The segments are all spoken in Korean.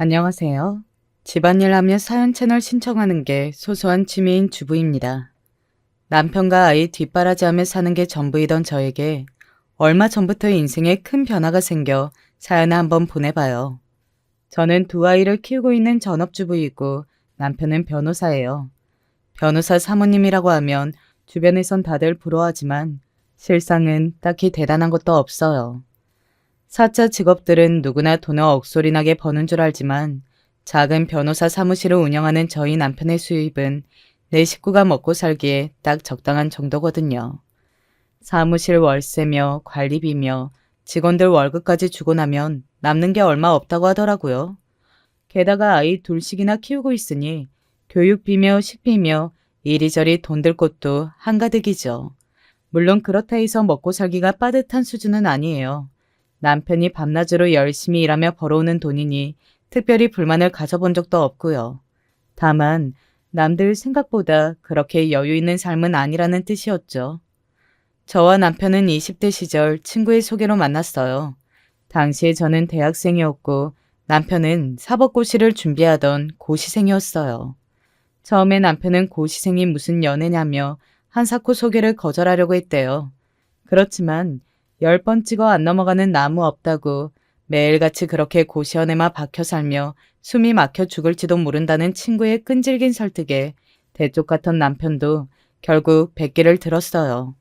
안녕하세요. 집안일 하며 사연 채널 신청하는 게 소소한 취미인 주부입니다. 남편과 아이 뒷바라지하며 사는 게 전부이던 저에게 얼마 전부터 인생에 큰 변화가 생겨 사연을 한번 보내봐요. 저는 두 아이를 키우고 있는 전업주부이고 남편은 변호사예요. 변호사 사모님이라고 하면 주변에선 다들 부러워하지만 실상은 딱히 대단한 것도 없어요. 사자 직업들은 누구나 돈을 억소리나게 버는 줄 알지만 작은 변호사 사무실을 운영하는 저희 남편의 수입은 내 식구가 먹고 살기에 딱 적당한 정도거든요. 사무실 월세며 관리비며 직원들 월급까지 주고 나면 남는 게 얼마 없다고 하더라고요. 게다가 아이 둘씩이나 키우고 있으니 교육비며 식비며 이리저리 돈 들 곳도 한가득이죠. 물론 그렇다 해서 먹고 살기가 빠듯한 수준은 아니에요. 남편이 밤낮으로 열심히 일하며 벌어오는 돈이니 특별히 불만을 가져본 적도 없고요. 다만 남들 생각보다 그렇게 여유 있는 삶은 아니라는 뜻이었죠. 저와 남편은 20대 시절 친구의 소개로 만났어요. 당시에 저는 대학생이었고 남편은 사법고시를 준비하던 고시생이었어요. 처음에 남편은 고시생이 무슨 연애냐며 한사코 소개를 거절하려고 했대요. 그렇지만 10번 찍어 안 넘어가는 나무 없다고 매일같이 그렇게 고시원에만 박혀 살며 숨이 막혀 죽을지도 모른다는 친구의 끈질긴 설득에 대쪽 같은 남편도 결국 백기를 들었어요.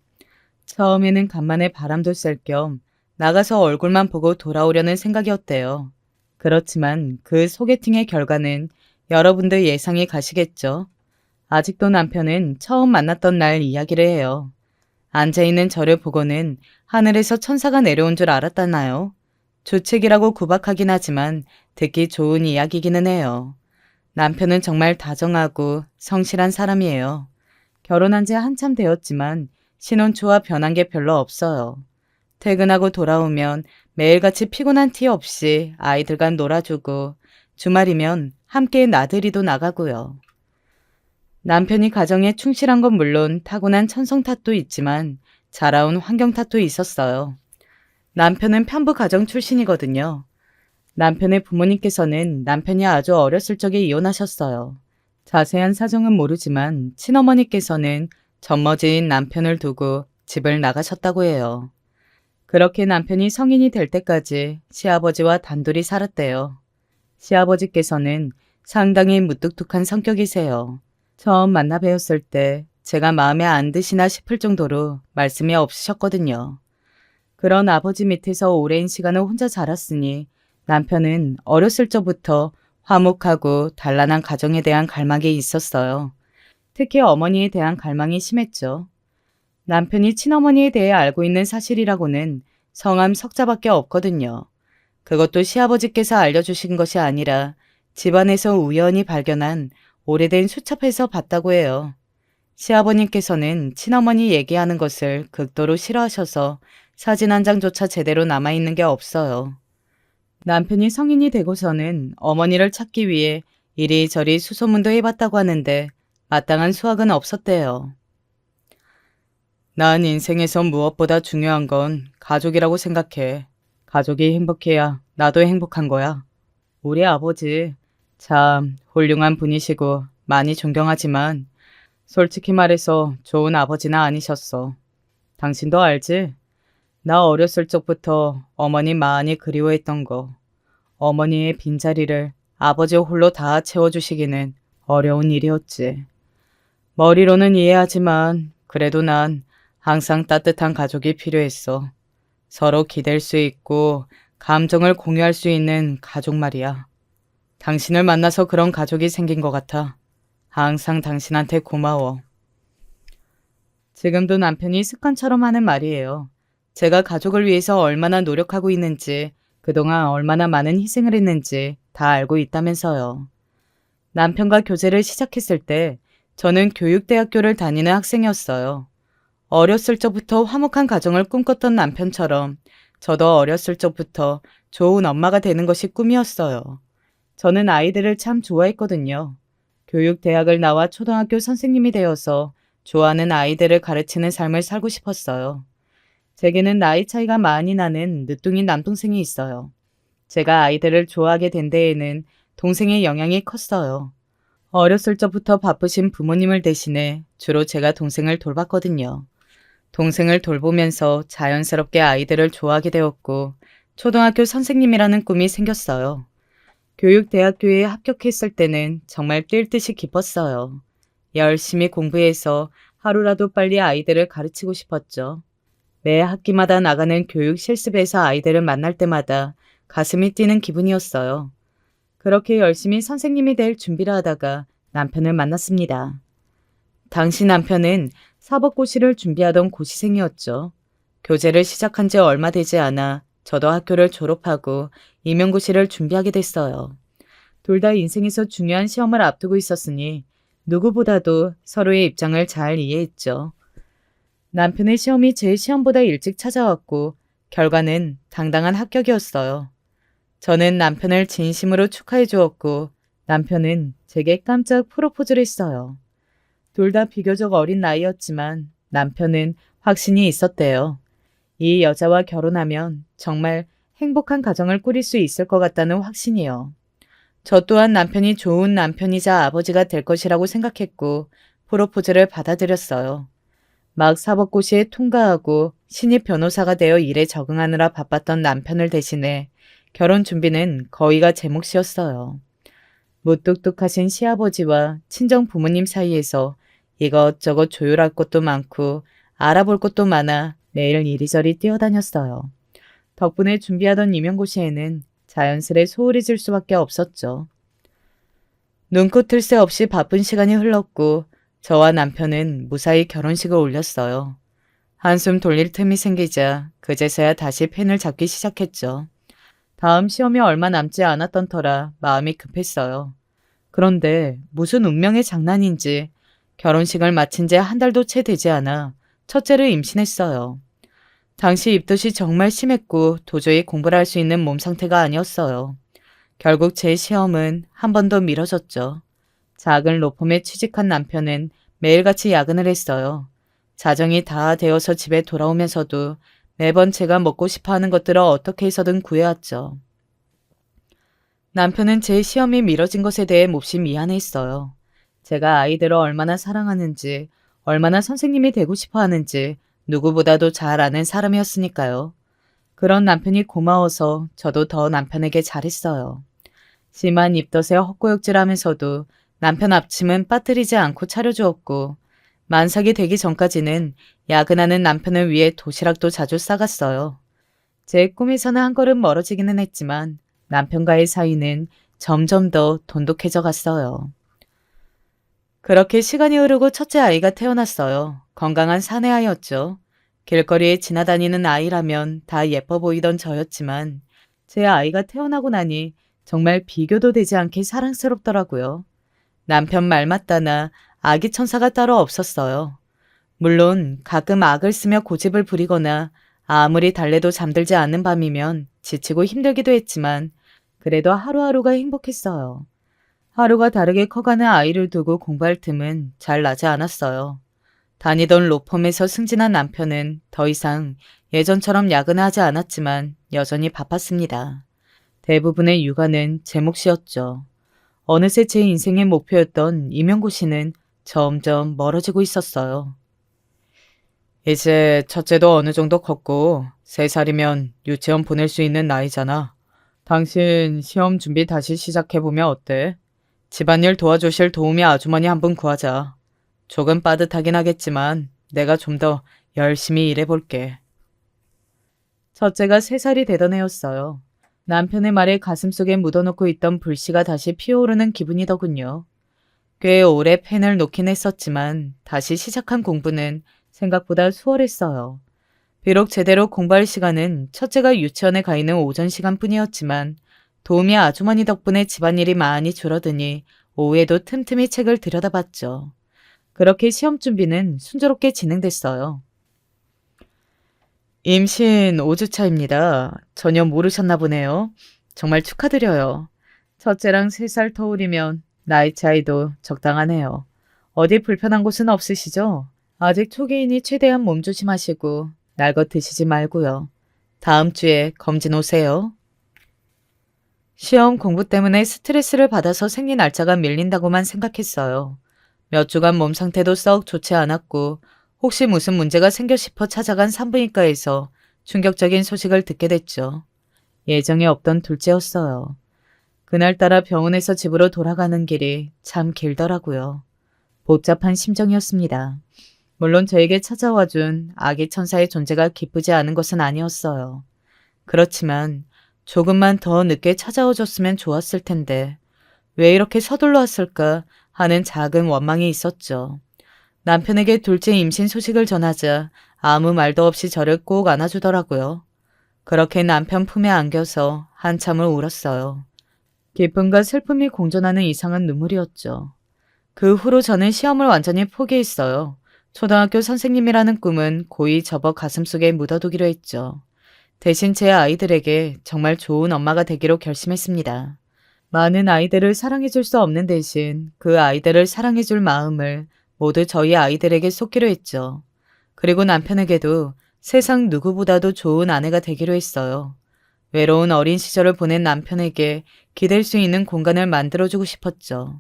처음에는 간만에 바람도 쐴 겸 나가서 얼굴만 보고 돌아오려는 생각이었대요. 그렇지만 그 소개팅의 결과는 여러분들 예상이 가시겠죠. 아직도 남편은 처음 만났던 날 이야기를 해요. 앉아있는 저를 보고는 하늘에서 천사가 내려온 줄 알았다나요? 주책이라고 구박하긴 하지만 듣기 좋은 이야기기는 해요. 남편은 정말 다정하고 성실한 사람이에요. 결혼한 지 한참 되었지만 신혼 초와 변한 게 별로 없어요. 퇴근하고 돌아오면 매일같이 피곤한 티 없이 아이들과 놀아주고 주말이면 함께 나들이도 나가고요. 남편이 가정에 충실한 건 물론 타고난 천성 탓도 있지만 자라온 환경 탓도 있었어요. 남편은 편부 가정 출신이거든요. 남편의 부모님께서는 남편이 아주 어렸을 적에 이혼하셨어요. 자세한 사정은 모르지만 친어머니께서는 젖머지인 남편을 두고 집을 나가셨다고 해요. 그렇게 남편이 성인이 될 때까지 시아버지와 단둘이 살았대요. 시아버지께서는 상당히 무뚝뚝한 성격이세요. 처음 만나 뵈었을 때 제가 마음에 안 드시나 싶을 정도로 말씀이 없으셨거든요. 그런 아버지 밑에서 오랜 시간을 혼자 자랐으니 남편은 어렸을 적부터 화목하고 단란한 가정에 대한 갈망이 있었어요. 특히 어머니에 대한 갈망이 심했죠. 남편이 친어머니에 대해 알고 있는 사실이라고는 성함 석자밖에 없거든요. 그것도 시아버지께서 알려주신 것이 아니라 집안에서 우연히 발견한 오래된 수첩에서 봤다고 해요. 시아버님께서는 친어머니 얘기하는 것을 극도로 싫어하셔서 사진 한 장조차 제대로 남아있는 게 없어요. 남편이 성인이 되고서는 어머니를 찾기 위해 이리저리 수소문도 해봤다고 하는데 마땅한 수확은 없었대요. 난 인생에서 무엇보다 중요한 건 가족이라고 생각해. 가족이 행복해야 나도 행복한 거야. 우리 아버지 참 훌륭한 분이시고 많이 존경하지만 솔직히 말해서 좋은 아버지는 아니셨어. 당신도 알지? 나 어렸을 적부터 어머니 많이 그리워했던 거. 어머니의 빈자리를 아버지 홀로 다 채워주시기는 어려운 일이었지. 머리로는 이해하지만 그래도 난 항상 따뜻한 가족이 필요했어. 서로 기댈 수 있고 감정을 공유할 수 있는 가족 말이야. 당신을 만나서 그런 가족이 생긴 것 같아. 항상 당신한테 고마워. 지금도 남편이 습관처럼 하는 말이에요. 제가 가족을 위해서 얼마나 노력하고 있는지, 그동안 얼마나 많은 희생을 했는지 다 알고 있다면서요. 남편과 교제를 시작했을 때 저는 교육대학교를 다니는 학생이었어요. 어렸을 적부터 화목한 가정을 꿈꿨던 남편처럼 저도 어렸을 적부터 좋은 엄마가 되는 것이 꿈이었어요. 저는 아이들을 참 좋아했거든요. 교육대학을 나와 초등학교 선생님이 되어서 좋아하는 아이들을 가르치는 삶을 살고 싶었어요. 제게는 나이 차이가 많이 나는 늦둥이 남동생이 있어요. 제가 아이들을 좋아하게 된 데에는 동생의 영향이 컸어요. 어렸을 적부터 바쁘신 부모님을 대신해 주로 제가 동생을 돌봤거든요. 동생을 돌보면서 자연스럽게 아이들을 좋아하게 되었고 초등학교 선생님이라는 꿈이 생겼어요. 교육대학교에 합격했을 때는 정말 뛸 듯이 기뻤어요. 열심히 공부해서 하루라도 빨리 아이들을 가르치고 싶었죠. 매 학기마다 나가는 교육 실습에서 아이들을 만날 때마다 가슴이 뛰는 기분이었어요. 그렇게 열심히 선생님이 될 준비를 하다가 남편을 만났습니다. 당시 남편은 사법고시를 준비하던 고시생이었죠. 교재를 시작한 지 얼마 되지 않아 저도 학교를 졸업하고 임용고시를 준비하게 됐어요. 둘 다 인생에서 중요한 시험을 앞두고 있었으니 누구보다도 서로의 입장을 잘 이해했죠. 남편의 시험이 제 시험보다 일찍 찾아왔고 결과는 당당한 합격이었어요. 저는 남편을 진심으로 축하해 주었고 남편은 제게 깜짝 프로포즈를 했어요. 둘 다 비교적 어린 나이였지만 남편은 확신이 있었대요. 이 여자와 결혼하면 정말 행복한 가정을 꾸릴 수 있을 것 같다는 확신이요. 저 또한 남편이 좋은 남편이자 아버지가 될 것이라고 생각했고 프로포즈를 받아들였어요. 막 사법고시에 통과하고 신입 변호사가 되어 일에 적응하느라 바빴던 남편을 대신해 결혼 준비는 거의가 제 몫이었어요. 무뚝뚝하신 시아버지와 친정 부모님 사이에서 이것저것 조율할 것도 많고 알아볼 것도 많아 매일 이리저리 뛰어다녔어요. 덕분에 준비하던 임용고시에는 자연스레 소홀히 질 수밖에 없었죠. 눈코 새 없이 바쁜 시간이 흘렀고 저와 남편은 무사히 결혼식을 올렸어요. 한숨 돌릴 틈이 생기자 그제서야 다시 펜을 잡기 시작했죠. 다음 시험이 얼마 남지 않았던 터라 마음이 급했어요. 그런데 무슨 운명의 장난인지 결혼식을 마친 지 한 달도 채 되지 않아 첫째를 임신했어요. 당시 입덧이 정말 심했고 도저히 공부를 할 수 있는 몸 상태가 아니었어요. 결국 제 시험은 한 번 더 미뤄졌죠. 작은 로펌에 취직한 남편은 매일같이 야근을 했어요. 자정이 다 되어서 집에 돌아오면서도 매번 제가 먹고 싶어하는 것들을 어떻게 해서든 구해왔죠. 남편은 제 시험이 미뤄진 것에 대해 몹시 미안해했어요. 제가 아이들을 얼마나 사랑하는지, 얼마나 선생님이 되고 싶어 하는지 누구보다도 잘 아는 사람이었으니까요. 그런 남편이 고마워서 저도 더 남편에게 잘했어요. 심한 입덧에 헛구역질하면서도 남편 앞침은 빠뜨리지 않고 차려주었고 만삭이 되기 전까지는 야근하는 남편을 위해 도시락도 자주 싸갔어요. 제 꿈에서는 한 걸음 멀어지기는 했지만 남편과의 사이는 점점 더 돈독해져 갔어요. 그렇게 시간이 흐르고 첫째 아이가 태어났어요. 건강한 사내아이였죠. 길거리에 지나다니는 아이라면 다 예뻐 보이던 저였지만 제 아이가 태어나고 나니 정말 비교도 되지 않게 사랑스럽더라고요. 남편 말 맞다나 아기 천사가 따로 없었어요. 물론 가끔 악을 쓰며 고집을 부리거나 아무리 달래도 잠들지 않는 밤이면 지치고 힘들기도 했지만 그래도 하루하루가 행복했어요. 하루가 다르게 커가는 아이를 두고 공부할 틈은 잘 나지 않았어요. 다니던 로펌에서 승진한 남편은 더 이상 예전처럼 야근을 하지 않았지만 여전히 바빴습니다. 대부분의 육아는 제 몫이었죠. 어느새 제 인생의 목표였던 임용고시는 점점 멀어지고 있었어요. 이제 첫째도 어느 정도 컸고 3살이면 유치원 보낼 수 있는 나이잖아. 당신 시험 준비 다시 시작해보면 어때? 집안일 도와주실 도우미 아주머니 한 분 구하자. 조금 빠듯하긴 하겠지만 내가 좀 더 열심히 일해볼게. 첫째가 3살이 되던 해였어요. 남편의 말에 가슴속에 묻어놓고 있던 불씨가 다시 피어오르는 기분이더군요. 꽤 오래 펜을 놓긴 했었지만 다시 시작한 공부는 생각보다 수월했어요. 비록 제대로 공부할 시간은 첫째가 유치원에 가 있는 오전 시간뿐이었지만 도우미 아주머니 덕분에 집안일이 많이 줄어드니 오후에도 틈틈이 책을 들여다봤죠. 그렇게 시험 준비는 순조롭게 진행됐어요. 임신 5주차입니다. 전혀 모르셨나 보네요. 정말 축하드려요. 첫째랑 3살 터울이면 나이 차이도 적당하네요. 어디 불편한 곳은 없으시죠? 아직 초기이니 최대한 몸조심하시고 날 것 드시지 말고요. 다음 주에 검진 오세요. 시험 공부 때문에 스트레스를 받아서 생리 날짜가 밀린다고만 생각했어요. 몇 주간 몸 상태도 썩 좋지 않았고 혹시 무슨 문제가 생겨 싶어 찾아간 산부인과에서 충격적인 소식을 듣게 됐죠. 예정에 없던 둘째였어요. 그날따라 병원에서 집으로 돌아가는 길이 참 길더라고요. 복잡한 심정이었습니다. 물론 저에게 찾아와준 아기 천사의 존재가 기쁘지 않은 것은 아니었어요. 그렇지만 조금만 더 늦게 찾아와줬으면 좋았을 텐데 왜 이렇게 서둘러 왔을까 하는 작은 원망이 있었죠. 남편에게 둘째 임신 소식을 전하자 아무 말도 없이 저를 꼭 안아주더라고요. 그렇게 남편 품에 안겨서 한참을 울었어요. 기쁨과 슬픔이 공존하는 이상한 눈물이었죠. 그 후로 저는 시험을 완전히 포기했어요. 초등학교 선생님이라는 꿈은 고이 접어 가슴속에 묻어두기로 했죠. 대신 제 아이들에게 정말 좋은 엄마가 되기로 결심했습니다. 많은 아이들을 사랑해줄 수 없는 대신 그 아이들을 사랑해줄 마음을 모두 저희 아이들에게 쏟기로 했죠. 그리고 남편에게도 세상 누구보다도 좋은 아내가 되기로 했어요. 외로운 어린 시절을 보낸 남편에게 기댈 수 있는 공간을 만들어주고 싶었죠.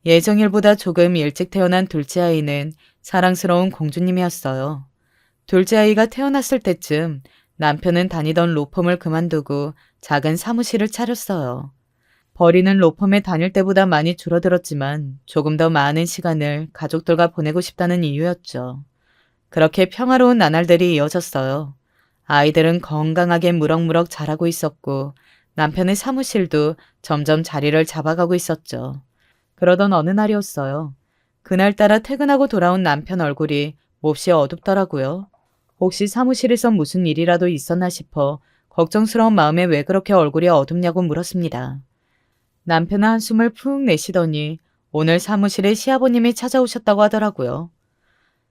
예정일보다 조금 일찍 태어난 둘째 아이는 사랑스러운 공주님이었어요. 둘째 아이가 태어났을 때쯤 남편은 다니던 로펌을 그만두고 작은 사무실을 차렸어요. 버리는 로펌에 다닐 때보다 많이 줄어들었지만 조금 더 많은 시간을 가족들과 보내고 싶다는 이유였죠. 그렇게 평화로운 나날들이 이어졌어요. 아이들은 건강하게 무럭무럭 자라고 있었고 남편의 사무실도 점점 자리를 잡아가고 있었죠. 그러던 어느 날이었어요. 그날따라 퇴근하고 돌아온 남편 얼굴이 몹시 어둡더라고요. 혹시 사무실에서 무슨 일이라도 있었나 싶어 걱정스러운 마음에 왜 그렇게 얼굴이 어둡냐고 물었습니다. 남편은 한숨을 푹 내쉬더니 오늘 사무실에 시아버님이 찾아오셨다고 하더라고요.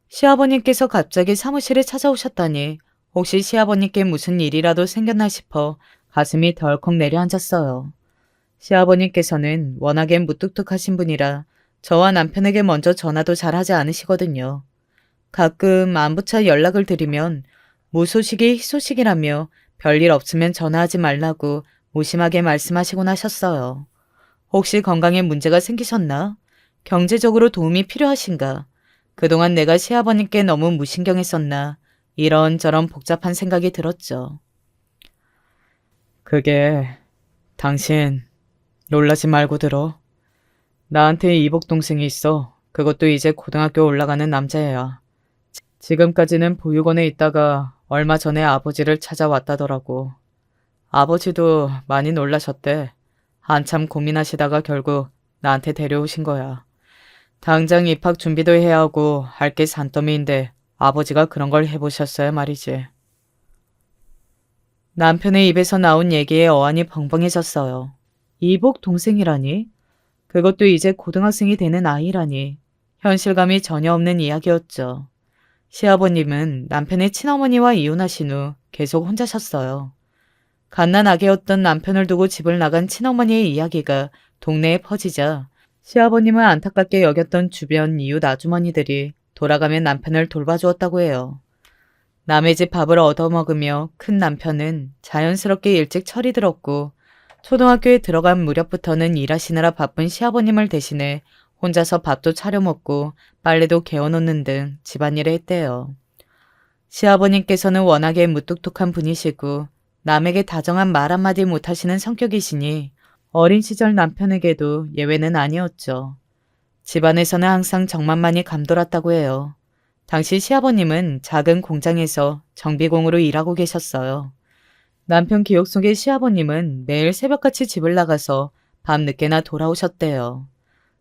시아버님께서 갑자기 사무실에 찾아오셨다니 혹시 시아버님께 무슨 일이라도 생겼나 싶어 가슴이 덜컥 내려앉았어요. 시아버님께서는 워낙에 무뚝뚝하신 분이라 저와 남편에게 먼저 전화도 잘 하지 않으시거든요. 가끔 안부차 연락을 드리면 무소식이 희소식이라며 별일 없으면 전화하지 말라고 무심하게 말씀하시곤 하셨어요. 혹시 건강에 문제가 생기셨나? 경제적으로 도움이 필요하신가? 그동안 내가 시아버님께 너무 무신경했었나? 이런저런 복잡한 생각이 들었죠. 그게 당신 놀라지 말고 들어. 나한테 이복 동생이 있어. 그것도 이제 고등학교 올라가는 남자애야. 지금까지는 보육원에 있다가 얼마 전에 아버지를 찾아왔다더라고. 아버지도 많이 놀라셨대. 한참 고민하시다가 결국 나한테 데려오신 거야. 당장 입학 준비도 해야 하고 할 게 산더미인데 아버지가 그런 걸 해보셨어야 말이지. 남편의 입에서 나온 얘기에 어안이 벙벙해졌어요. 이복 동생이라니? 그것도 이제 고등학생이 되는 아이라니. 현실감이 전혀 없는 이야기였죠. 시아버님은 남편의 친어머니와 이혼하신 후 계속 혼자 셨어요. 갓난아기였던 남편을 두고 집을 나간 친어머니의 이야기가 동네에 퍼지자 시아버님을 안타깝게 여겼던 주변 이웃 아주머니들이 돌아가면 남편을 돌봐주었다고 해요. 남의 집 밥을 얻어먹으며 큰 남편은 자연스럽게 일찍 철이 들었고 초등학교에 들어간 무렵부터는 일하시느라 바쁜 시아버님을 대신해 혼자서 밥도 차려 먹고 빨래도 개어놓는 등 집안일을 했대요. 시아버님께서는 워낙에 무뚝뚝한 분이시고 남에게 다정한 말 한마디 못하시는 성격이시니 어린 시절 남편에게도 예외는 아니었죠. 집안에서는 항상 정만만이 감돌았다고 해요. 당시 시아버님은 작은 공장에서 정비공으로 일하고 계셨어요. 남편 기억 속의 시아버님은 매일 새벽같이 집을 나가서 밤늦게나 돌아오셨대요.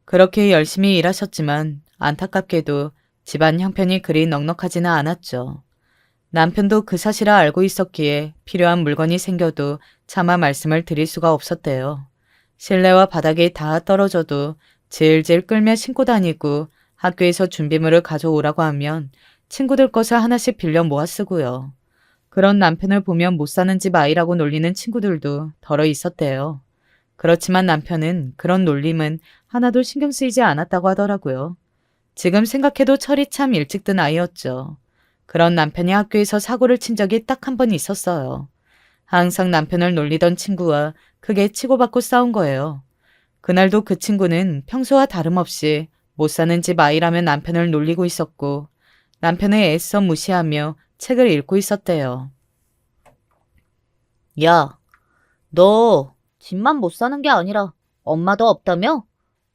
그렇게 열심히 일하셨지만 안타깝게도 집안 형편이 그리 넉넉하지는 않았죠. 남편도 그 사실을 알고 있었기에 필요한 물건이 생겨도 차마 말씀을 드릴 수가 없었대요. 실내와 바닥이 다 떨어져도 질질 끌며 신고 다니고 학교에서 준비물을 가져오라고 하면 친구들 것을 하나씩 빌려 모아 쓰고요. 그런 남편을 보면 못 사는 집 아이라고 놀리는 친구들도 덜어 있었대요. 그렇지만 남편은 그런 놀림은 하나도 신경 쓰이지 않았다고 하더라고요. 지금 생각해도 철이 참 일찍 든 아이였죠. 그런 남편이 학교에서 사고를 친 적이 딱 한 번 있었어요. 항상 남편을 놀리던 친구와 크게 치고받고 싸운 거예요. 그날도 그 친구는 평소와 다름없이 못 사는 집 아이라며 남편을 놀리고 있었고 남편을 애써 무시하며 책을 읽고 있었대요. 야, 너 집만 못 사는 게 아니라 엄마도 없다며?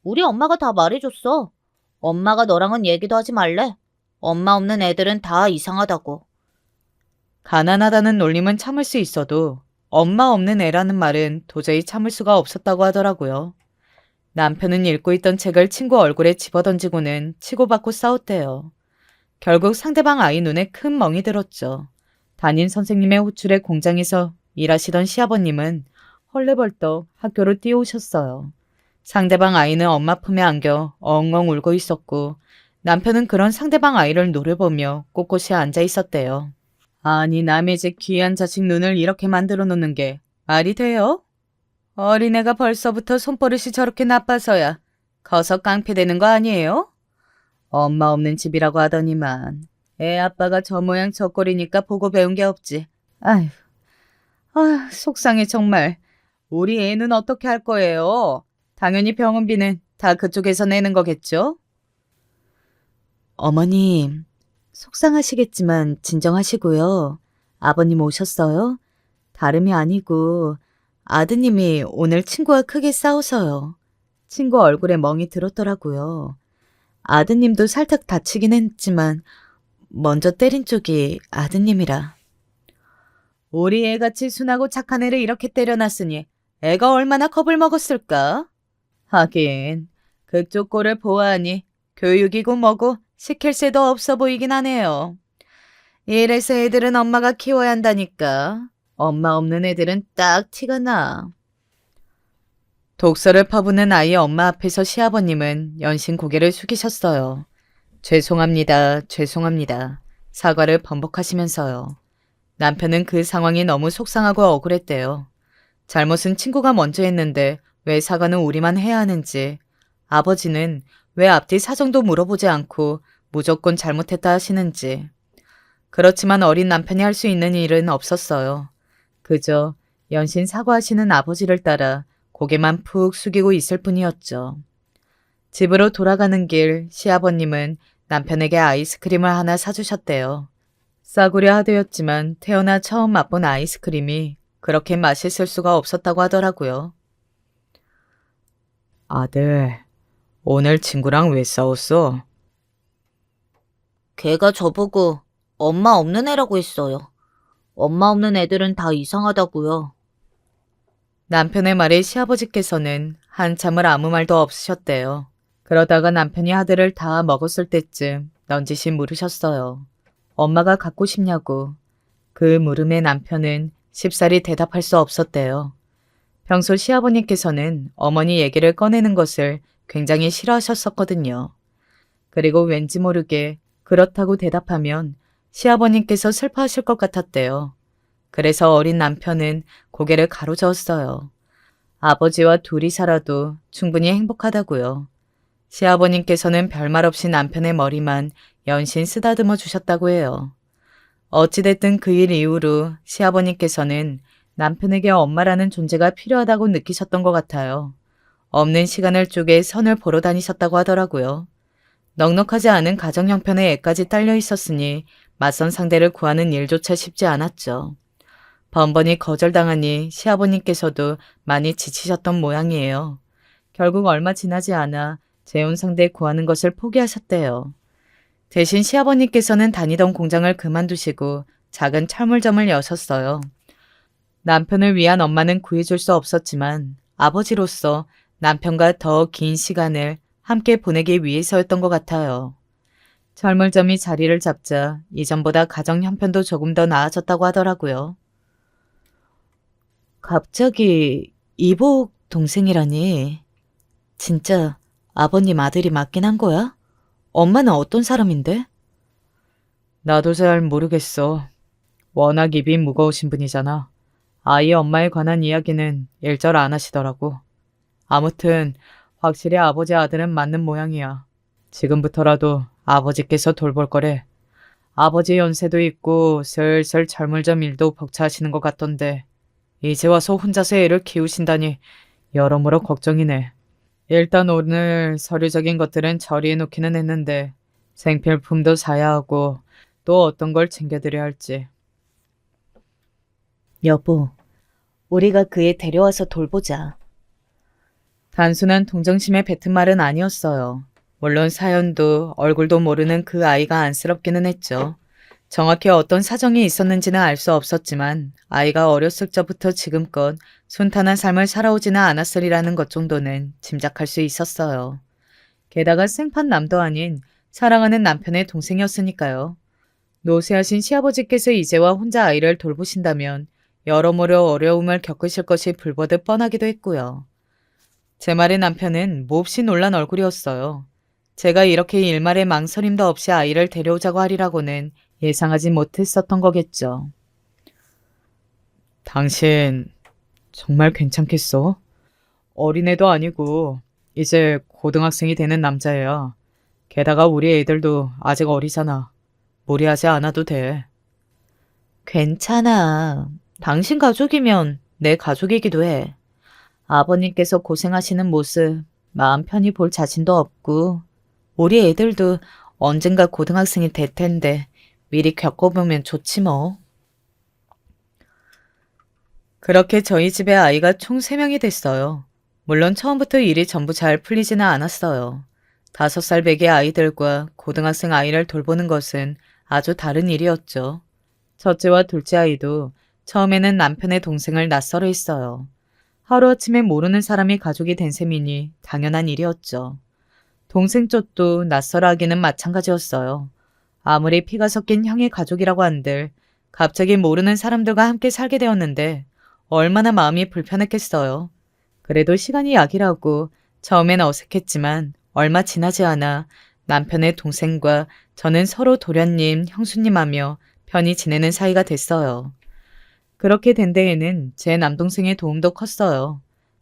우리 엄마가 다 말해줬어. 엄마가 너랑은 얘기도 하지 말래. 엄마 없는 애들은 다 이상하다고. 가난하다는 놀림은 참을 수 있어도 엄마 없는 애라는 말은 도저히 참을 수가 없었다고 하더라고요. 남편은 읽고 있던 책을 친구 얼굴에 집어던지고는 치고받고 싸웠대요. 결국 상대방 아이 눈에 큰 멍이 들었죠. 담임 선생님의 호출에 공장에서 일하시던 시아버님은 헐레벌떡 학교로 뛰어오셨어요. 상대방 아이는 엄마 품에 안겨 엉엉 울고 있었고 남편은 그런 상대방 아이를 노려보며 꼿꼿이 앉아 있었대요. 아니 남의 집 귀한 자식 눈을 이렇게 만들어 놓는 게 말이 돼요? 어린애가 벌써부터 손버릇이 저렇게 나빠서야 커서 깡패되는 거 아니에요? 엄마 없는 집이라고 하더니만 애 아빠가 저 모양 저 꼴이니까 보고 배운 게 없지. 아휴, 속상해 정말. 우리 애는 어떻게 할 거예요? 당연히 병원비는 다 그쪽에서 내는 거겠죠? 어머님, 속상하시겠지만 진정하시고요. 아버님 오셨어요? 다름이 아니고 아드님이 오늘 친구와 크게 싸워서요. 친구 얼굴에 멍이 들었더라고요. 아드님도 살짝 다치긴 했지만 먼저 때린 쪽이 아드님이라. 우리 애같이 순하고 착한 애를 이렇게 때려놨으니 애가 얼마나 겁을 먹었을까? 하긴 그쪽 꼴을 보아하니 교육이고 뭐고 시킬 새도 없어 보이긴 하네요. 이래서 애들은 엄마가 키워야 한다니까. 엄마 없는 애들은 딱 티가 나. 독서를 퍼붓는 아이의 엄마 앞에서 시아버님은 연신 고개를 숙이셨어요. 죄송합니다. 죄송합니다. 사과를 번복하시면서요. 남편은 그 상황이 너무 속상하고 억울했대요. 잘못은 친구가 먼저 했는데 왜 사과는 우리만 해야 하는지, 아버지는 왜 앞뒤 사정도 물어보지 않고 무조건 잘못했다 하시는지. 그렇지만 어린 남편이 할 수 있는 일은 없었어요. 그저 연신 사과하시는 아버지를 따라 고개만 푹 숙이고 있을 뿐이었죠. 집으로 돌아가는 길 시아버님은 남편에게 아이스크림을 하나 사주셨대요. 싸구려 하드였지만 태어나 처음 맛본 아이스크림이 그렇게 맛있을 수가 없었다고 하더라고요. 아들, 오늘 친구랑 왜 싸웠어? 걔가 저보고 엄마 없는 애라고 했어요. 엄마 없는 애들은 다 이상하다고요. 남편의 말에 시아버지께서는 한참을 아무 말도 없으셨대요. 그러다가 남편이 하드를 다 먹었을 때쯤 넌지시 물으셨어요. 엄마가 갖고 싶냐고. 그 물음에 남편은 쉽사리 대답할 수 없었대요. 평소 시아버님께서는 어머니 얘기를 꺼내는 것을 굉장히 싫어하셨었거든요. 그리고 왠지 모르게 그렇다고 대답하면 시아버님께서 슬퍼하실 것 같았대요. 그래서 어린 남편은 고개를 가로저었어요. 아버지와 둘이 살아도 충분히 행복하다고요. 시아버님께서는 별말 없이 남편의 머리만 연신 쓰다듬어 주셨다고 해요. 어찌됐든 그 일 이후로 시아버님께서는 남편에게 엄마라는 존재가 필요하다고 느끼셨던 것 같아요. 없는 시간을 쪼개 선을 보러 다니셨다고 하더라고요. 넉넉하지 않은 가정 형편에 애까지 딸려 있었으니 맞선 상대를 구하는 일조차 쉽지 않았죠. 번번이 거절당하니 시아버님께서도 많이 지치셨던 모양이에요. 결국 얼마 지나지 않아 재혼 상대 구하는 것을 포기하셨대요. 대신 시아버님께서는 다니던 공장을 그만두시고 작은 철물점을 여셨어요. 남편을 위한 엄마는 구해줄 수 없었지만 아버지로서 남편과 더 긴 시간을 함께 보내기 위해서였던 것 같아요. 철물점이 자리를 잡자 이전보다 가정 형편도 조금 더 나아졌다고 하더라고요. 갑자기 이복 동생이라니. 진짜 아버님 아들이 맞긴 한 거야? 엄마는 어떤 사람인데? 나도 잘 모르겠어. 워낙 입이 무거우신 분이잖아. 아이 엄마에 관한 이야기는 일절 안 하시더라고. 아무튼 확실히 아버지 아들은 맞는 모양이야. 지금부터라도 아버지께서 돌볼 거래. 아버지 연세도 있고 슬슬 철물점 일도 벅차하시는 것 같던데 이제 와서 혼자서 애를 키우신다니 여러모로 걱정이네. 일단 오늘 서류적인 것들은 처리해 놓기는 했는데 생필품도 사야 하고 또 어떤 걸 챙겨드려야 할지. 여보, 우리가 그 애 데려와서 돌보자. 단순한 동정심에 뱉은 말은 아니었어요. 물론 사연도 얼굴도 모르는 그 아이가 안쓰럽기는 했죠. 정확히 어떤 사정이 있었는지는 알 수 없었지만 아이가 어렸을 적부터 지금껏 순탄한 삶을 살아오지는 않았으리라는 것 정도는 짐작할 수 있었어요. 게다가 생판남도 아닌 사랑하는 남편의 동생이었으니까요. 노쇠하신 시아버지께서 이제와 혼자 아이를 돌보신다면 여러모로 어려움을 겪으실 것이 불보듯 뻔하기도 했고요. 제 말에 남편은 몹시 놀란 얼굴이었어요. 제가 이렇게 일말의 망설임도 없이 아이를 데려오자고 하리라고는 예상하지 못했었던 거겠죠. 당신 정말 괜찮겠어? 어린애도 아니고 이제 고등학생이 되는 남자애야. 게다가 우리 애들도 아직 어리잖아. 무리하지 않아도 돼. 괜찮아. 당신 가족이면 내 가족이기도 해. 아버님께서 고생하시는 모습 마음 편히 볼 자신도 없고 우리 애들도 언젠가 고등학생이 될 텐데 미리 겪어보면 좋지 뭐. 그렇게 저희 집에 아이가 총 3명이 됐어요. 물론 처음부터 일이 전부 잘 풀리지는 않았어요. 5살 배기 아이들과 고등학생 아이를 돌보는 것은 아주 다른 일이었죠. 첫째와 둘째 아이도 처음에는 남편의 동생을 낯설어 했어요. 하루아침에 모르는 사람이 가족이 된 셈이니 당연한 일이었죠. 동생 쪽도 낯설어 하기는 마찬가지였어요. 아무리 피가 섞인 형의 가족이라고 한들 갑자기 모르는 사람들과 함께 살게 되었는데 얼마나 마음이 불편했겠어요. 그래도 시간이 약이라고 처음엔 어색했지만 얼마 지나지 않아 남편의 동생과 저는 서로 도련님, 형수님 하며 편히 지내는 사이가 됐어요. 그렇게 된 데에는 제 남동생의 도움도 컸어요.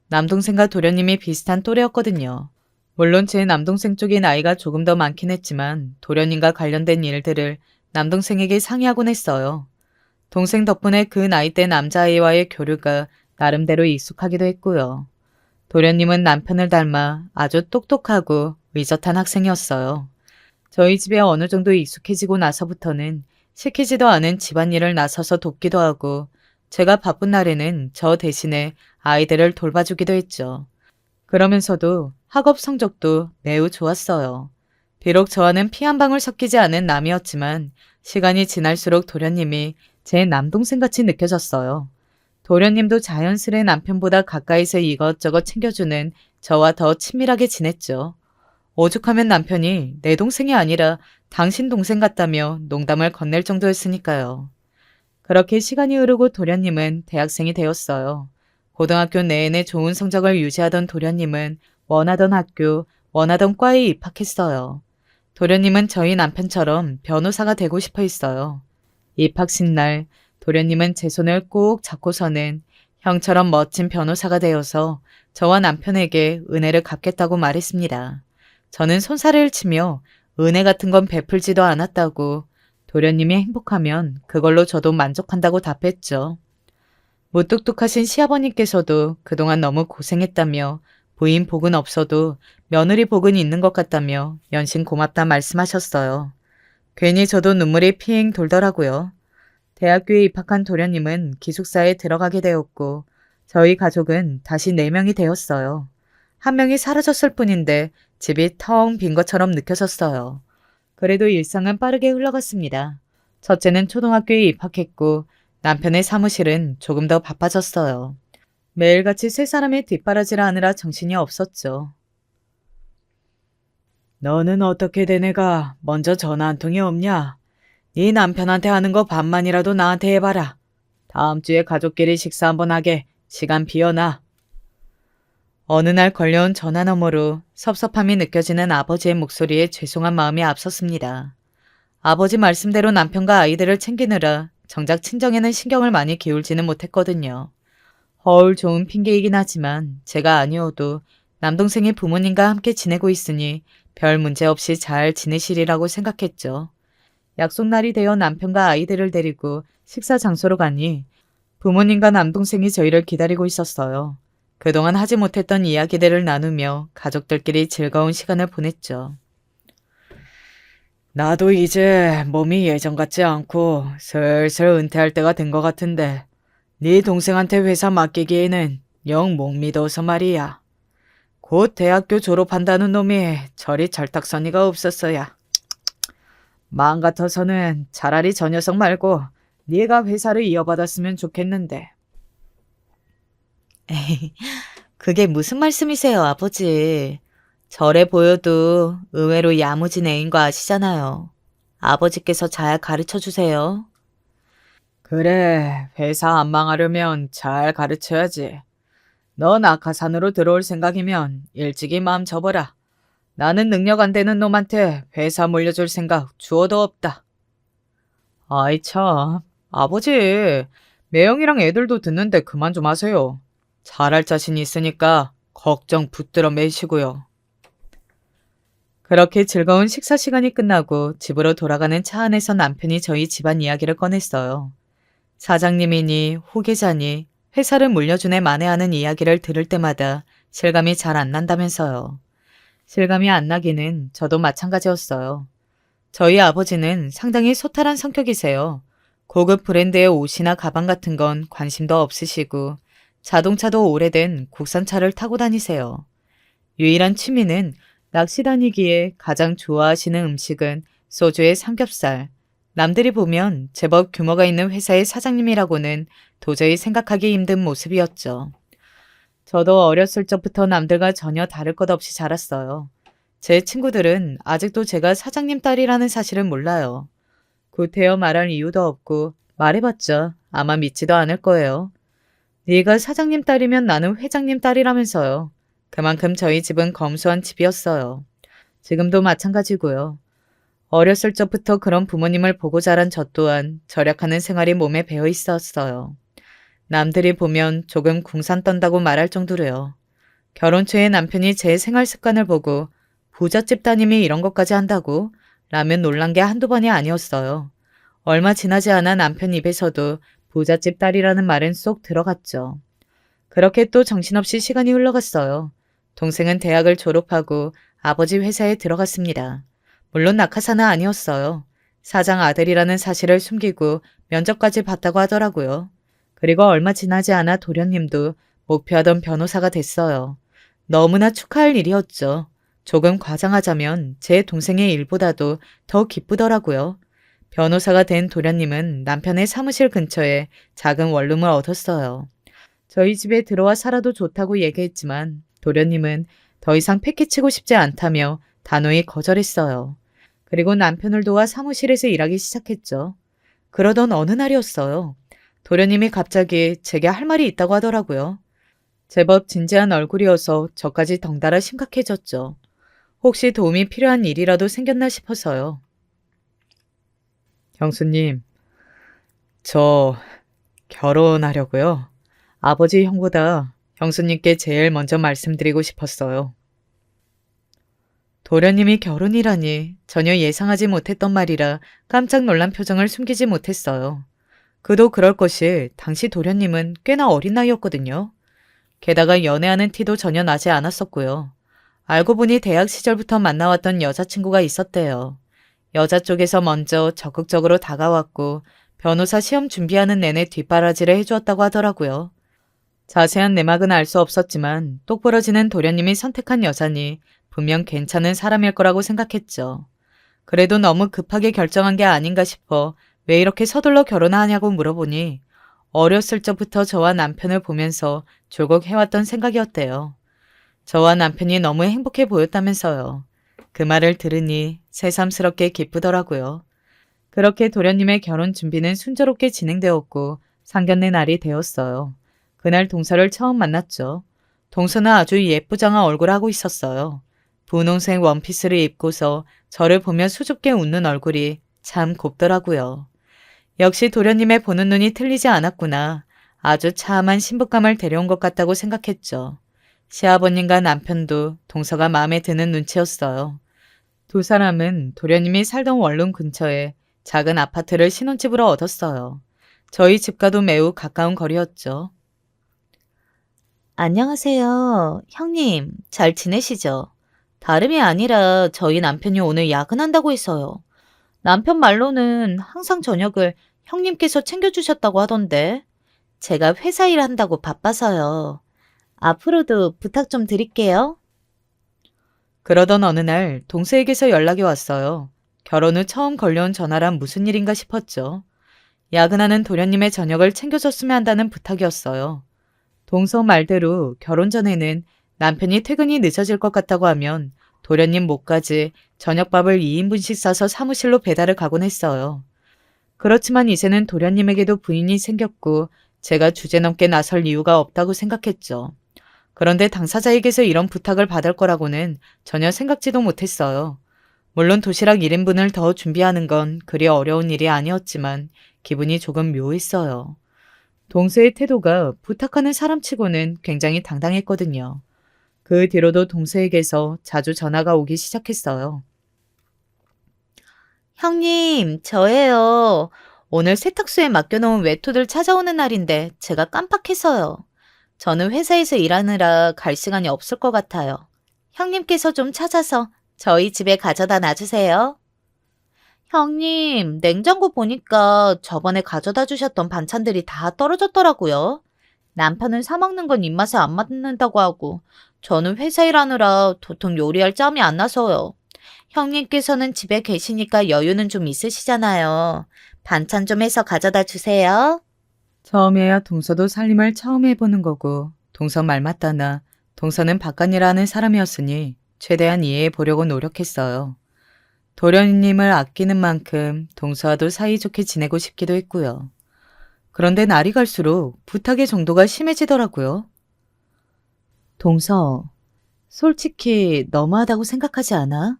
남동생과 도련님이 비슷한 또래였거든요. 물론 제 남동생 쪽이 나이가 조금 더 많긴 했지만 도련님과 관련된 일들을 남동생에게 상의하곤 했어요. 동생 덕분에 그 나이대 남자아이와의 교류가 나름대로 익숙하기도 했고요. 도련님은 남편을 닮아 아주 똑똑하고 의젓한 학생이었어요. 저희 집에 어느 정도 익숙해지고 나서부터는 시키지도 않은 집안일을 나서서 돕기도 하고 제가 바쁜 날에는 저 대신에 아이들을 돌봐주기도 했죠. 그러면서도 학업 성적도 매우 좋았어요. 비록 저와는 피 한 방울 섞이지 않은 남이었지만 시간이 지날수록 도련님이 제 남동생같이 느껴졌어요. 도련님도 자연스레 남편보다 가까이서 이것저것 챙겨주는 저와 더 친밀하게 지냈죠. 오죽하면 남편이 내 동생이 아니라 당신 동생 같다며 농담을 건넬 정도였으니까요. 그렇게 시간이 흐르고 도련님은 대학생이 되었어요. 고등학교 내내 좋은 성적을 유지하던 도련님은 원하던 학교, 원하던 과에 입학했어요. 도련님은 저희 남편처럼 변호사가 되고 싶어 했어요. 입학식 날 도련님은 제 손을 꼭 잡고서는 형처럼 멋진 변호사가 되어서 저와 남편에게 은혜를 갚겠다고 말했습니다. 저는 손사래를 치며 은혜 같은 건 베풀지도 않았다고 도련님이 행복하면 그걸로 저도 만족한다고 답했죠. 무뚝뚝하신 시아버님께서도 그동안 너무 고생했다며 부인 복은 없어도 며느리 복은 있는 것 같다며 연신 고맙다 말씀하셨어요. 괜히 저도 눈물이 핑 돌더라고요. 대학교에 입학한 도련님은 기숙사에 들어가게 되었고 저희 가족은 다시 4명이 되었어요. 한 명이 사라졌을 뿐인데 집이 텅 빈 것처럼 느껴졌어요. 그래도 일상은 빠르게 흘러갔습니다. 첫째는 초등학교에 입학했고 남편의 사무실은 조금 더 바빠졌어요. 매일같이 세 사람의 뒷바라지를 하느라 정신이 없었죠. 너는 어떻게 된 애가 먼저 전화 한 통이 없냐? 네 남편한테 하는 거 반만이라도 나한테 해봐라. 다음 주에 가족끼리 식사 한번 하게 시간 비워놔. 어느 날 걸려온 전화 너머로 섭섭함이 느껴지는 아버지의 목소리에 죄송한 마음이 앞섰습니다. 아버지 말씀대로 남편과 아이들을 챙기느라 정작 친정에는 신경을 많이 기울지는 못했거든요. 허울 좋은 핑계이긴 하지만 제가 아니어도 남동생이 부모님과 함께 지내고 있으니 별 문제 없이 잘 지내시리라고 생각했죠. 약속 날이 되어 남편과 아이들을 데리고 식사 장소로 가니 부모님과 남동생이 저희를 기다리고 있었어요. 그동안 하지 못했던 이야기들을 나누며 가족들끼리 즐거운 시간을 보냈죠. 나도 이제 몸이 예전 같지 않고 슬슬 은퇴할 때가 된 것 같은데 네 동생한테 회사 맡기기에는 영 못 믿어서 말이야. 곧 대학교 졸업한다는 놈이 저리 절딱서니가 없었어야. 마음 같아서는 차라리 저 녀석 말고 네가 회사를 이어받았으면 좋겠는데. 에이, 그게 무슨 말씀이세요, 아버지. 저래 보여도 의외로 야무진 애인 거 아시잖아요. 아버지께서 잘 가르쳐 주세요. 그래, 회사 안 망하려면 잘 가르쳐야지. 너 낙하산으로 들어올 생각이면 일찍이 마음 접어라. 나는 능력 안 되는 놈한테 회사 물려줄 생각 주어도 없다. 아이 참, 아버지, 매형이랑 애들도 듣는데 그만 좀 하세요. 잘할 자신 있으니까 걱정 붙들어 매시고요. 그렇게 즐거운 식사 시간이 끝나고 집으로 돌아가는 차 안에서 남편이 저희 집안 이야기를 꺼냈어요. 사장님이니 후계자니 회사를 물려준 애 만회하는 이야기를 들을 때마다 실감이 잘 안 난다면서요. 실감이 안 나기는 저도 마찬가지였어요. 저희 아버지는 상당히 소탈한 성격이세요. 고급 브랜드의 옷이나 가방 같은 건 관심도 없으시고 자동차도 오래된 국산차를 타고 다니세요. 유일한 취미는 낚시 다니기에 가장 좋아하시는 음식은 소주에 삼겹살. 남들이 보면 제법 규모가 있는 회사의 사장님이라고는 도저히 생각하기 힘든 모습이었죠. 저도 어렸을 적부터 남들과 전혀 다를 것 없이 자랐어요. 제 친구들은 아직도 제가 사장님 딸이라는 사실을 몰라요. 구태여 말할 이유도 없고 말해봤자 아마 믿지도 않을 거예요. 네가 사장님 딸이면 나는 회장님 딸이라면서요. 그만큼 저희 집은 검소한 집이었어요. 지금도 마찬가지고요. 어렸을 적부터 그런 부모님을 보고 자란 저 또한 절약하는 생활이 몸에 배어 있었어요. 남들이 보면 조금 궁산 떤다고 말할 정도로요. 결혼 초에 남편이 제 생활 습관을 보고 부잣집 따님이 이런 것까지 한다고 라면 놀란 게 한두 번이 아니었어요. 얼마 지나지 않아 남편 입에서도 부잣집 딸이라는 말은 쏙 들어갔죠. 그렇게 또 정신없이 시간이 흘러갔어요. 동생은 대학을 졸업하고 아버지 회사에 들어갔습니다. 물론 낙하산은 아니었어요. 사장 아들이라는 사실을 숨기고 면접까지 봤다고 하더라고요. 그리고 얼마 지나지 않아 도련님도 목표하던 변호사가 됐어요. 너무나 축하할 일이었죠. 조금 과장하자면 제 동생의 일보다도 더 기쁘더라고요. 변호사가 된 도련님은 남편의 사무실 근처에 작은 원룸을 얻었어요. 저희 집에 들어와 살아도 좋다고 얘기했지만 도련님은 더 이상 패기치고 싶지 않다며 단호히 거절했어요. 그리고 남편을 도와 사무실에서 일하기 시작했죠. 그러던 어느 날이었어요. 도련님이 갑자기 제게 할 말이 있다고 하더라고요. 제법 진지한 얼굴이어서 저까지 덩달아 심각해졌죠. 혹시 도움이 필요한 일이라도 생겼나 싶어서요. 형수님, 저 결혼하려고요. 아버지 형보다 형수님께 제일 먼저 말씀드리고 싶었어요. 도련님이 결혼이라니 전혀 예상하지 못했던 말이라 깜짝 놀란 표정을 숨기지 못했어요. 그도 그럴 것이 당시 도련님은 꽤나 어린 나이였거든요. 게다가 연애하는 티도 전혀 나지 않았었고요. 알고 보니 대학 시절부터 만나왔던 여자친구가 있었대요. 여자 쪽에서 먼저 적극적으로 다가왔고 변호사 시험 준비하는 내내 뒷바라지를 해주었다고 하더라고요. 자세한 내막은 알 수 없었지만 똑부러지는 도련님이 선택한 여자니 분명 괜찮은 사람일 거라고 생각했죠. 그래도 너무 급하게 결정한 게 아닌가 싶어 왜 이렇게 서둘러 결혼하냐고 물어보니 어렸을 적부터 저와 남편을 보면서 조국 해왔던 생각이었대요. 저와 남편이 너무 행복해 보였다면서요. 그 말을 들으니 새삼스럽게 기쁘더라고요. 그렇게 도련님의 결혼 준비는 순조롭게 진행되었고 상견례 날이 되었어요. 그날 동서를 처음 만났죠. 동서는 아주 예쁘장한 얼굴을 하고 있었어요. 분홍색 원피스를 입고서 저를 보며 수줍게 웃는 얼굴이 참 곱더라고요. 역시 도련님의 보는 눈이 틀리지 않았구나. 아주 참한 신부감을 데려온 것 같다고 생각했죠. 시아버님과 남편도 동서가 마음에 드는 눈치였어요. 두 사람은 도련님이 살던 원룸 근처에 작은 아파트를 신혼집으로 얻었어요. 저희 집과도 매우 가까운 거리였죠. 안녕하세요. 형님, 잘 지내시죠? 다름이 아니라 저희 남편이 오늘 야근한다고 했어요. 남편 말로는 항상 저녁을 형님께서 챙겨주셨다고 하던데, 제가 회사 일 한다고 바빠서요. 앞으로도 부탁 좀 드릴게요. 그러던 어느 날 동서에게서 연락이 왔어요. 결혼 후 처음 걸려온 전화란 무슨 일인가 싶었죠. 야근하는 도련님의 저녁을 챙겨줬으면 한다는 부탁이었어요. 동서 말대로 결혼 전에는 남편이 퇴근이 늦어질 것 같다고 하면 도련님 목까지 저녁밥을 2인분씩 싸서 사무실로 배달을 가곤 했어요. 그렇지만 이제는 도련님에게도 부인이 생겼고 제가 주제넘게 나설 이유가 없다고 생각했죠. 그런데 당사자에게서 이런 부탁을 받을 거라고는 전혀 생각지도 못했어요. 물론 도시락 1인분을 더 준비하는 건 그리 어려운 일이 아니었지만 기분이 조금 묘했어요. 동서의 태도가 부탁하는 사람치고는 굉장히 당당했거든요. 그 뒤로도 동서에게서 자주 전화가 오기 시작했어요. 형님, 저예요. 오늘 세탁소에 맡겨놓은 외투들 찾아오는 날인데 제가 깜빡해서요. 저는 회사에서 일하느라 갈 시간이 없을 것 같아요. 형님께서 좀 찾아서 저희 집에 가져다 놔주세요. 형님, 냉장고 보니까 저번에 가져다 주셨던 반찬들이 다 떨어졌더라고요. 남편은 사 먹는 건 입맛에 안 맞는다고 하고, 저는 회사 일하느라 도통 요리할 짬이 안 나서요. 형님께서는 집에 계시니까 여유는 좀 있으시잖아요. 반찬 좀 해서 가져다 주세요. 처음에야 동서도 살림을 처음 해보는 거고 동서 말 맞다나 동서는 바깥일 하는 사람이었으니 최대한 이해해 보려고 노력했어요. 도련님을 아끼는 만큼 동서와도 사이좋게 지내고 싶기도 했고요. 그런데 날이 갈수록 부탁의 정도가 심해지더라고요. 동서, 솔직히 너무하다고 생각하지 않아?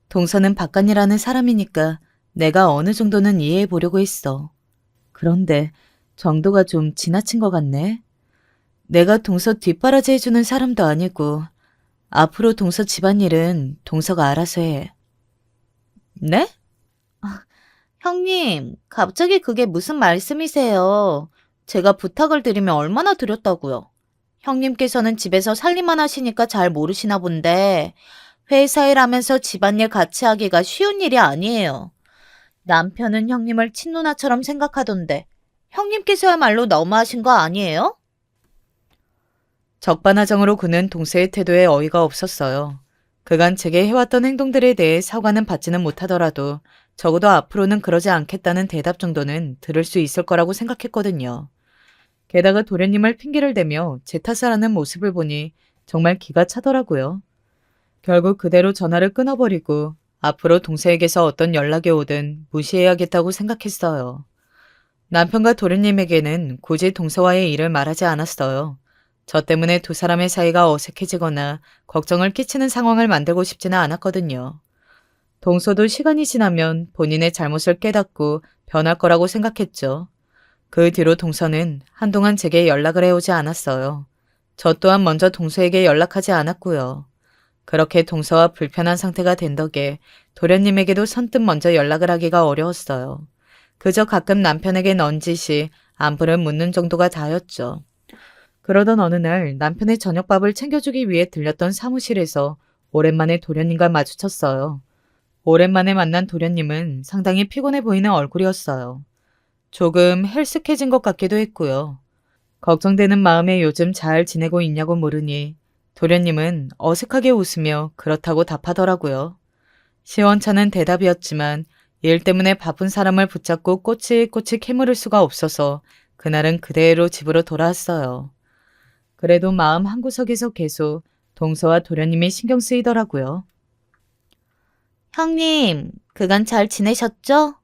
동서는 바깥일 하는 사람이니까 내가 어느 정도는 이해해 보려고 했어. 그런데 정도가 좀 지나친 것 같네. 내가 동서 뒷바라지 해주는 사람도 아니고 앞으로 동서 집안일은 동서가 알아서 해. 네? 형님, 갑자기 그게 무슨 말씀이세요? 제가 부탁을 드리면 얼마나 드렸다고요? 형님께서는 집에서 살림만 하시니까 잘 모르시나 본데, 회사 일하면서 집안일 같이 하기가 쉬운 일이 아니에요. 남편은 형님을 친누나처럼 생각하던데, 형님께서야말로 너무하신 거 아니에요? 적반하장으로 구는 동서의 태도에 어이가 없었어요. 그간 제게 해왔던 행동들에 대해 사과는 받지는 못하더라도 적어도 앞으로는 그러지 않겠다는 대답 정도는 들을 수 있을 거라고 생각했거든요. 게다가 도련님을 핑계를 대며 제 탓을 하는 모습을 보니 정말 기가 차더라고요. 결국 그대로 전화를 끊어버리고 앞으로 동서에게서 어떤 연락이 오든 무시해야겠다고 생각했어요. 남편과 도련님에게는 굳이 동서와의 일을 말하지 않았어요. 저 때문에 두 사람의 사이가 어색해지거나 걱정을 끼치는 상황을 만들고 싶지는 않았거든요. 동서도 시간이 지나면 본인의 잘못을 깨닫고 변할 거라고 생각했죠. 그 뒤로 동서는 한동안 제게 연락을 해오지 않았어요. 저 또한 먼저 동서에게 연락하지 않았고요. 그렇게 동서와 불편한 상태가 된 덕에 도련님에게도 선뜻 먼저 연락을 하기가 어려웠어요. 그저 가끔 남편에게 넌지시 안부를 묻는 정도가 다였죠. 그러던 어느 날 남편의 저녁밥을 챙겨주기 위해 들렸던 사무실에서 오랜만에 도련님과 마주쳤어요. 오랜만에 만난 도련님은 상당히 피곤해 보이는 얼굴이었어요. 조금 헬쓱해진 것 같기도 했고요. 걱정되는 마음에 요즘 잘 지내고 있냐고 물으니 도련님은 어색하게 웃으며 그렇다고 답하더라고요. 시원찮은 대답이었지만 일 때문에 바쁜 사람을 붙잡고 꼬치꼬치 캐물을 수가 없어서 그날은 그대로 집으로 돌아왔어요. 그래도 마음 한구석에서 계속 동서와 도련님이 신경 쓰이더라고요. 형님, 그간 잘 지내셨죠?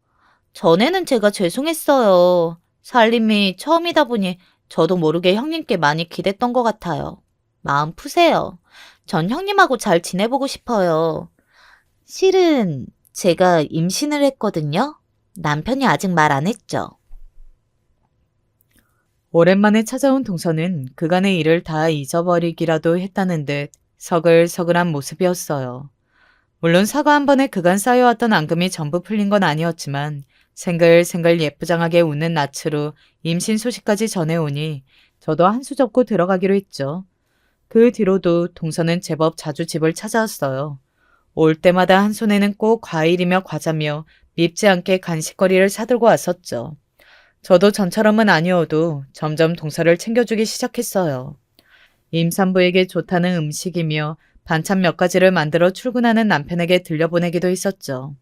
전에는 제가 죄송했어요. 살림이 처음이다 보니 저도 모르게 형님께 많이 기댔던 것 같아요. 마음 푸세요. 전 형님하고 잘 지내보고 싶어요. 실은 제가 임신을 했거든요. 남편이 아직 말 안 했죠. 오랜만에 찾아온 동서는 그간의 일을 다 잊어버리기라도 했다는 듯 서글서글한 모습이었어요. 물론 사과 한 번에 그간 쌓여왔던 앙금이 전부 풀린 건 아니었지만 생글생글 예쁘장하게 웃는 낯으로 임신 소식까지 전해오니 저도 한 수 접고 들어가기로 했죠. 그 뒤로도 동서는 제법 자주 집을 찾아왔어요. 올 때마다 한 손에는 꼭 과일이며 과자며 밉지 않게 간식거리를 사들고 왔었죠. 저도 전처럼은 아니어도 점점 동서를 챙겨주기 시작했어요. 임산부에게 좋다는 음식이며 반찬 몇 가지를 만들어 출근하는 남편에게 들려보내기도 했었죠.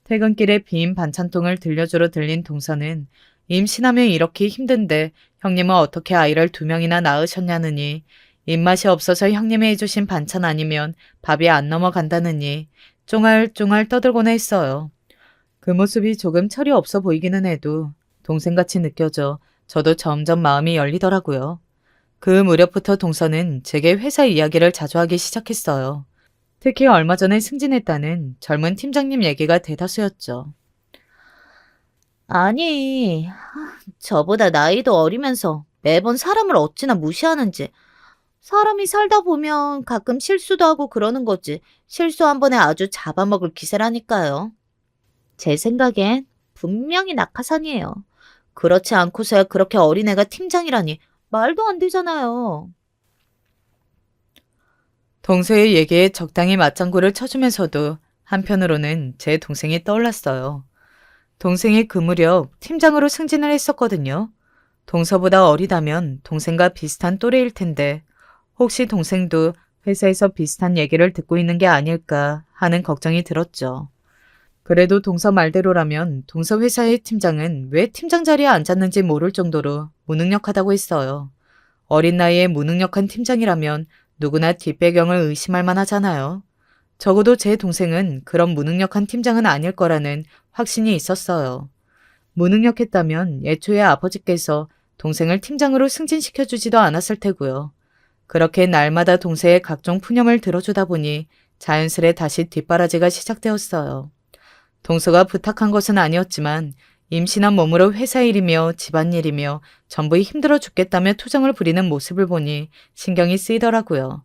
퇴근길에 빈 반찬통을 들려주러 들린 동서는 임신하면 이렇게 힘든데 형님은 어떻게 아이를 2명이나 낳으셨냐느니 입맛이 없어서 형님이 해주신 반찬 아니면 밥이 안 넘어간다느니 쫑알쫑알 떠들곤 했어요. 그 모습이 조금 철이 없어 보이기는 해도 동생같이 느껴져 저도 점점 마음이 열리더라고요. 그 무렵부터 동서는 제게 회사 이야기를 자주 하기 시작했어요. 특히 얼마 전에 승진했다는 젊은 팀장님 얘기가 대다수였죠. 아니, 저보다 나이도 어리면서 매번 사람을 어찌나 무시하는지. 사람이 살다 보면 가끔 실수도 하고 그러는 거지. 실수 한 번에 아주 잡아먹을 기세라니까요. 제 생각엔 분명히 낙하산이에요. 그렇지 않고서야 그렇게 어린애가 팀장이라니 말도 안 되잖아요. 동서의 얘기에 적당히 맞장구를 쳐주면서도 한편으로는 제 동생이 떠올랐어요. 동생이 그 무렵 팀장으로 승진을 했었거든요. 동서보다 어리다면 동생과 비슷한 또래일 텐데 혹시 동생도 회사에서 비슷한 얘기를 듣고 있는 게 아닐까 하는 걱정이 들었죠. 그래도 동서 말대로라면 동서 회사의 팀장은 왜 팀장 자리에 앉았는지 모를 정도로 무능력하다고 했어요. 어린 나이에 무능력한 팀장이라면 누구나 뒷배경을 의심할 만하잖아요. 적어도 제 동생은 그런 무능력한 팀장은 아닐 거라는 확신이 있었어요. 무능력했다면 애초에 아버지께서 동생을 팀장으로 승진시켜주지도 않았을 테고요. 그렇게 날마다 동생의 각종 푸념을 들어주다 보니 자연스레 다시 뒷바라지가 시작되었어요. 동서가 부탁한 것은 아니었지만 임신한 몸으로 회사 일이며 집안일이며 전부 힘들어 죽겠다며 투정을 부리는 모습을 보니 신경이 쓰이더라고요.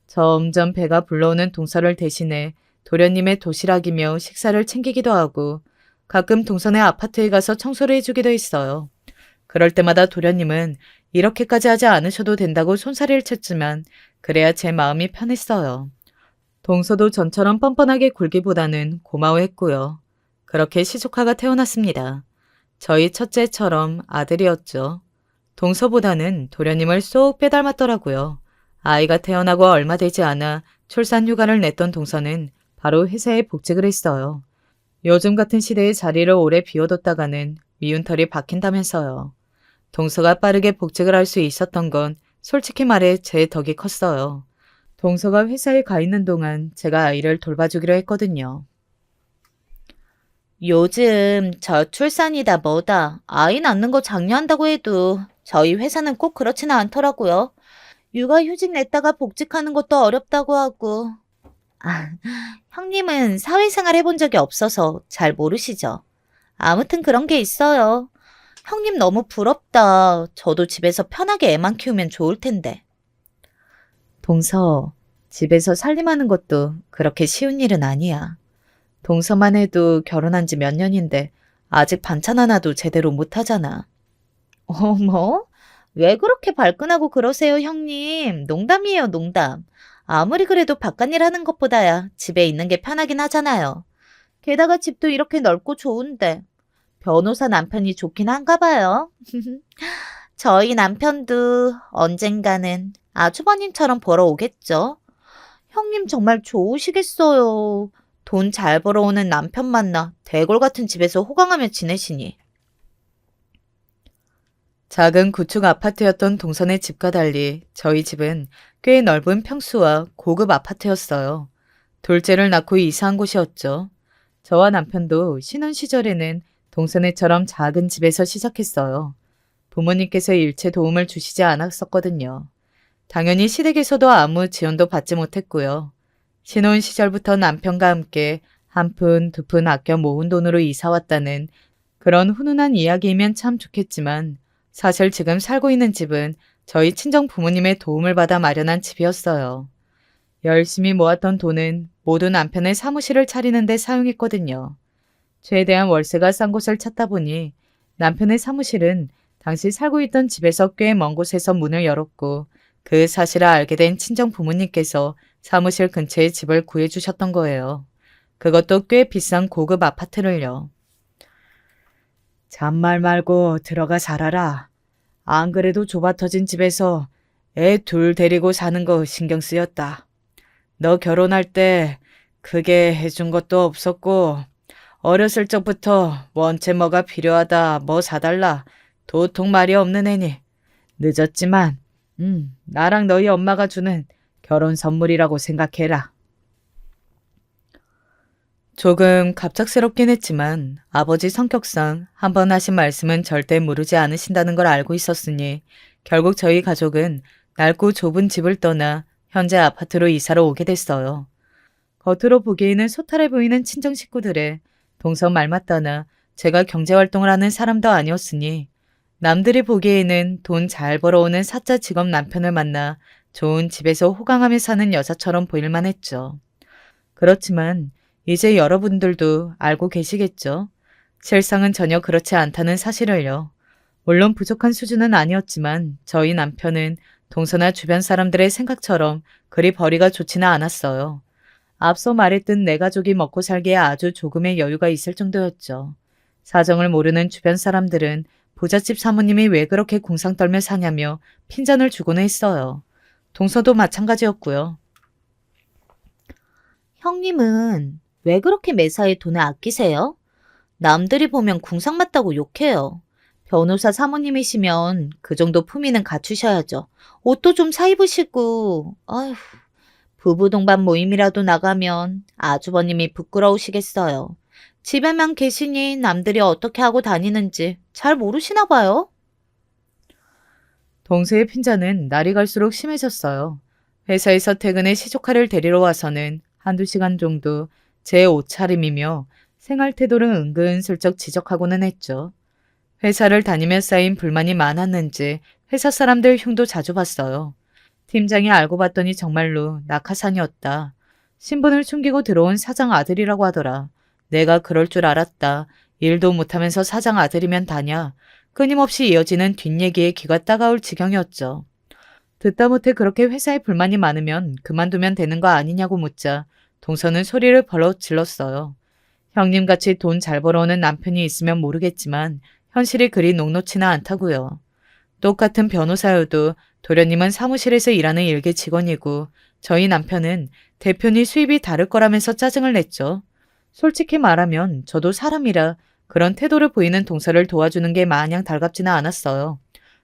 점점 배가 불러오는 동서를 대신해 도련님의 도시락이며 식사를 챙기기도 하고 가끔 동선의 아파트에 가서 청소를 해주기도 했어요. 그럴 때마다 도련님은 이렇게까지 하지 않으셔도 된다고 손사래를 쳤지만 그래야 제 마음이 편했어요. 동서도 전처럼 뻔뻔하게 굴기보다는 고마워했고요. 그렇게 시조카가 태어났습니다. 저희 첫째처럼 아들이었죠. 동서보다는 도련님을 쏙 빼닮았더라고요. 아이가 태어나고 얼마 되지 않아 출산휴가를 냈던 동서는 바로 회사에 복직을 했어요. 요즘 같은 시대에 자리를 오래 비워뒀다가는 미운 털이 박힌다면서요. 동서가 빠르게 복직을 할 수 있었던 건 솔직히 말해 제 덕이 컸어요. 동서가 회사에 가 있는 동안 제가 아이를 돌봐주기로 했거든요. 요즘 저출산이다 뭐다 아이 낳는 거 장려한다고 해도 저희 회사는 꼭 그렇지는 않더라고요. 육아휴직 냈다가 복직하는 것도 어렵다고 하고. 아, 형님은 사회생활 해본 적이 없어서 잘 모르시죠? 아무튼 그런 게 있어요. 형님 너무 부럽다. 저도 집에서 편하게 애만 키우면 좋을 텐데. 동서, 집에서 살림하는 것도 그렇게 쉬운 일은 아니야. 동서만 해도 결혼한 지 몇 년인데 아직 반찬 하나도 제대로 못하잖아. 어머, 왜 그렇게 발끈하고 그러세요, 형님? 농담이에요, 농담. 아무리 그래도 바깥일 하는 것보다야 집에 있는 게 편하긴 하잖아요. 게다가 집도 이렇게 넓고 좋은데. 변호사 남편이 좋긴 한가 봐요. 저희 남편도 언젠가는 아주버님처럼 벌어오겠죠. 형님 정말 좋으시겠어요. 돈 잘 벌어오는 남편 만나 대골 같은 집에서 호강하며 지내시니. 작은 구축 아파트였던 동선의 집과 달리 저희 집은 꽤 넓은 평수와 고급 아파트였어요. 둘째를 낳고 이사한 곳이었죠. 저와 남편도 신혼 시절에는 동선애처럼 작은 집에서 시작했어요. 부모님께서 일체 도움을 주시지 않았었거든요. 당연히 시댁에서도 아무 지원도 받지 못했고요. 신혼 시절부터 남편과 함께 한 푼, 두 푼 아껴 모은 돈으로 이사 왔다는 그런 훈훈한 이야기이면 참 좋겠지만 사실 지금 살고 있는 집은 저희 친정 부모님의 도움을 받아 마련한 집이었어요. 열심히 모았던 돈은 모두 남편의 사무실을 차리는 데 사용했거든요. 최대한 월세가 싼 곳을 찾다 보니 남편의 사무실은 당시 살고 있던 집에서 꽤 먼 곳에서 문을 열었고 그 사실을 알게 된 친정 부모님께서 사무실 근처에 집을 구해주셨던 거예요. 그것도 꽤 비싼 고급 아파트를요. 잔말 말고 들어가 살아라. 안 그래도 좁아터진 집에서 애 둘 데리고 사는 거 신경 쓰였다. 너 결혼할 때 크게 해준 것도 없었고 어렸을 적부터 원체 뭐가 필요하다 뭐 사달라 도통 말이 없는 애니 늦었지만 나랑 너희 엄마가 주는 결혼 선물이라고 생각해라. 조금 갑작스럽긴 했지만 아버지 성격상 한 번 하신 말씀은 절대 무르지 않으신다는 걸 알고 있었으니 결국 저희 가족은 낡고 좁은 집을 떠나 현재 아파트로 이사를 오게 됐어요. 겉으로 보기에는 소탈해 보이는 친정 식구들의 동서 말맞다나 제가 경제활동을 하는 사람도 아니었으니 남들이 보기에는 돈 잘 벌어오는 사짜 직업 남편을 만나 좋은 집에서 호강하며 사는 여자처럼 보일만 했죠. 그렇지만 이제 여러분들도 알고 계시겠죠? 실상은 전혀 그렇지 않다는 사실을요. 물론 부족한 수준은 아니었지만 저희 남편은 동서나 주변 사람들의 생각처럼 그리 벌이가 좋지는 않았어요. 앞서 말했듯 내 가족이 먹고 살기에 아주 조금의 여유가 있을 정도였죠. 사정을 모르는 주변 사람들은 부잣집 사모님이 왜 그렇게 궁상 떨며 사냐며 핀잔을 주곤 했어요. 동서도 마찬가지였고요. 형님은 왜 그렇게 매사에 돈을 아끼세요? 남들이 보면 궁상 맞다고 욕해요. 변호사 사모님이시면 그 정도 품위는 갖추셔야죠. 옷도 좀 사 입으시고, 아휴, 부부 동반 모임이라도 나가면 아주버님이 부끄러우시겠어요. 집에만 계시니 남들이 어떻게 하고 다니는지 잘 모르시나 봐요. 동서의 핀잔은 날이 갈수록 심해졌어요. 회사에서 퇴근해 시조카를 데리러 와서는 한두 시간 정도 제 옷차림이며 생활 태도를 은근슬쩍 지적하고는 했죠. 회사를 다니며 쌓인 불만이 많았는지 회사 사람들 흉도 자주 봤어요. 팀장이 알고 봤더니 정말로 낙하산이었다. 신분을 숨기고 들어온 사장 아들이라고 하더라. 내가 그럴 줄 알았다. 일도 못하면서 사장 아들이면 다냐. 끊임없이 이어지는 뒷얘기에 귀가 따가울 지경이었죠. 듣다 못해 그렇게 회사에 불만이 많으면 그만두면 되는 거 아니냐고 묻자 동서는 소리를 벌어 질렀어요. 형님같이 돈 잘 벌어오는 남편이 있으면 모르겠지만 현실이 그리 녹록지는 않다고요. 똑같은 변호사여도 도련님은 사무실에서 일하는 일개 직원이고 저희 남편은 대표니 수입이 다를 거라면서 짜증을 냈죠. 솔직히 말하면 저도 사람이라 그런 태도를 보이는 동서를 도와주는 게 마냥 달갑지는 않았어요.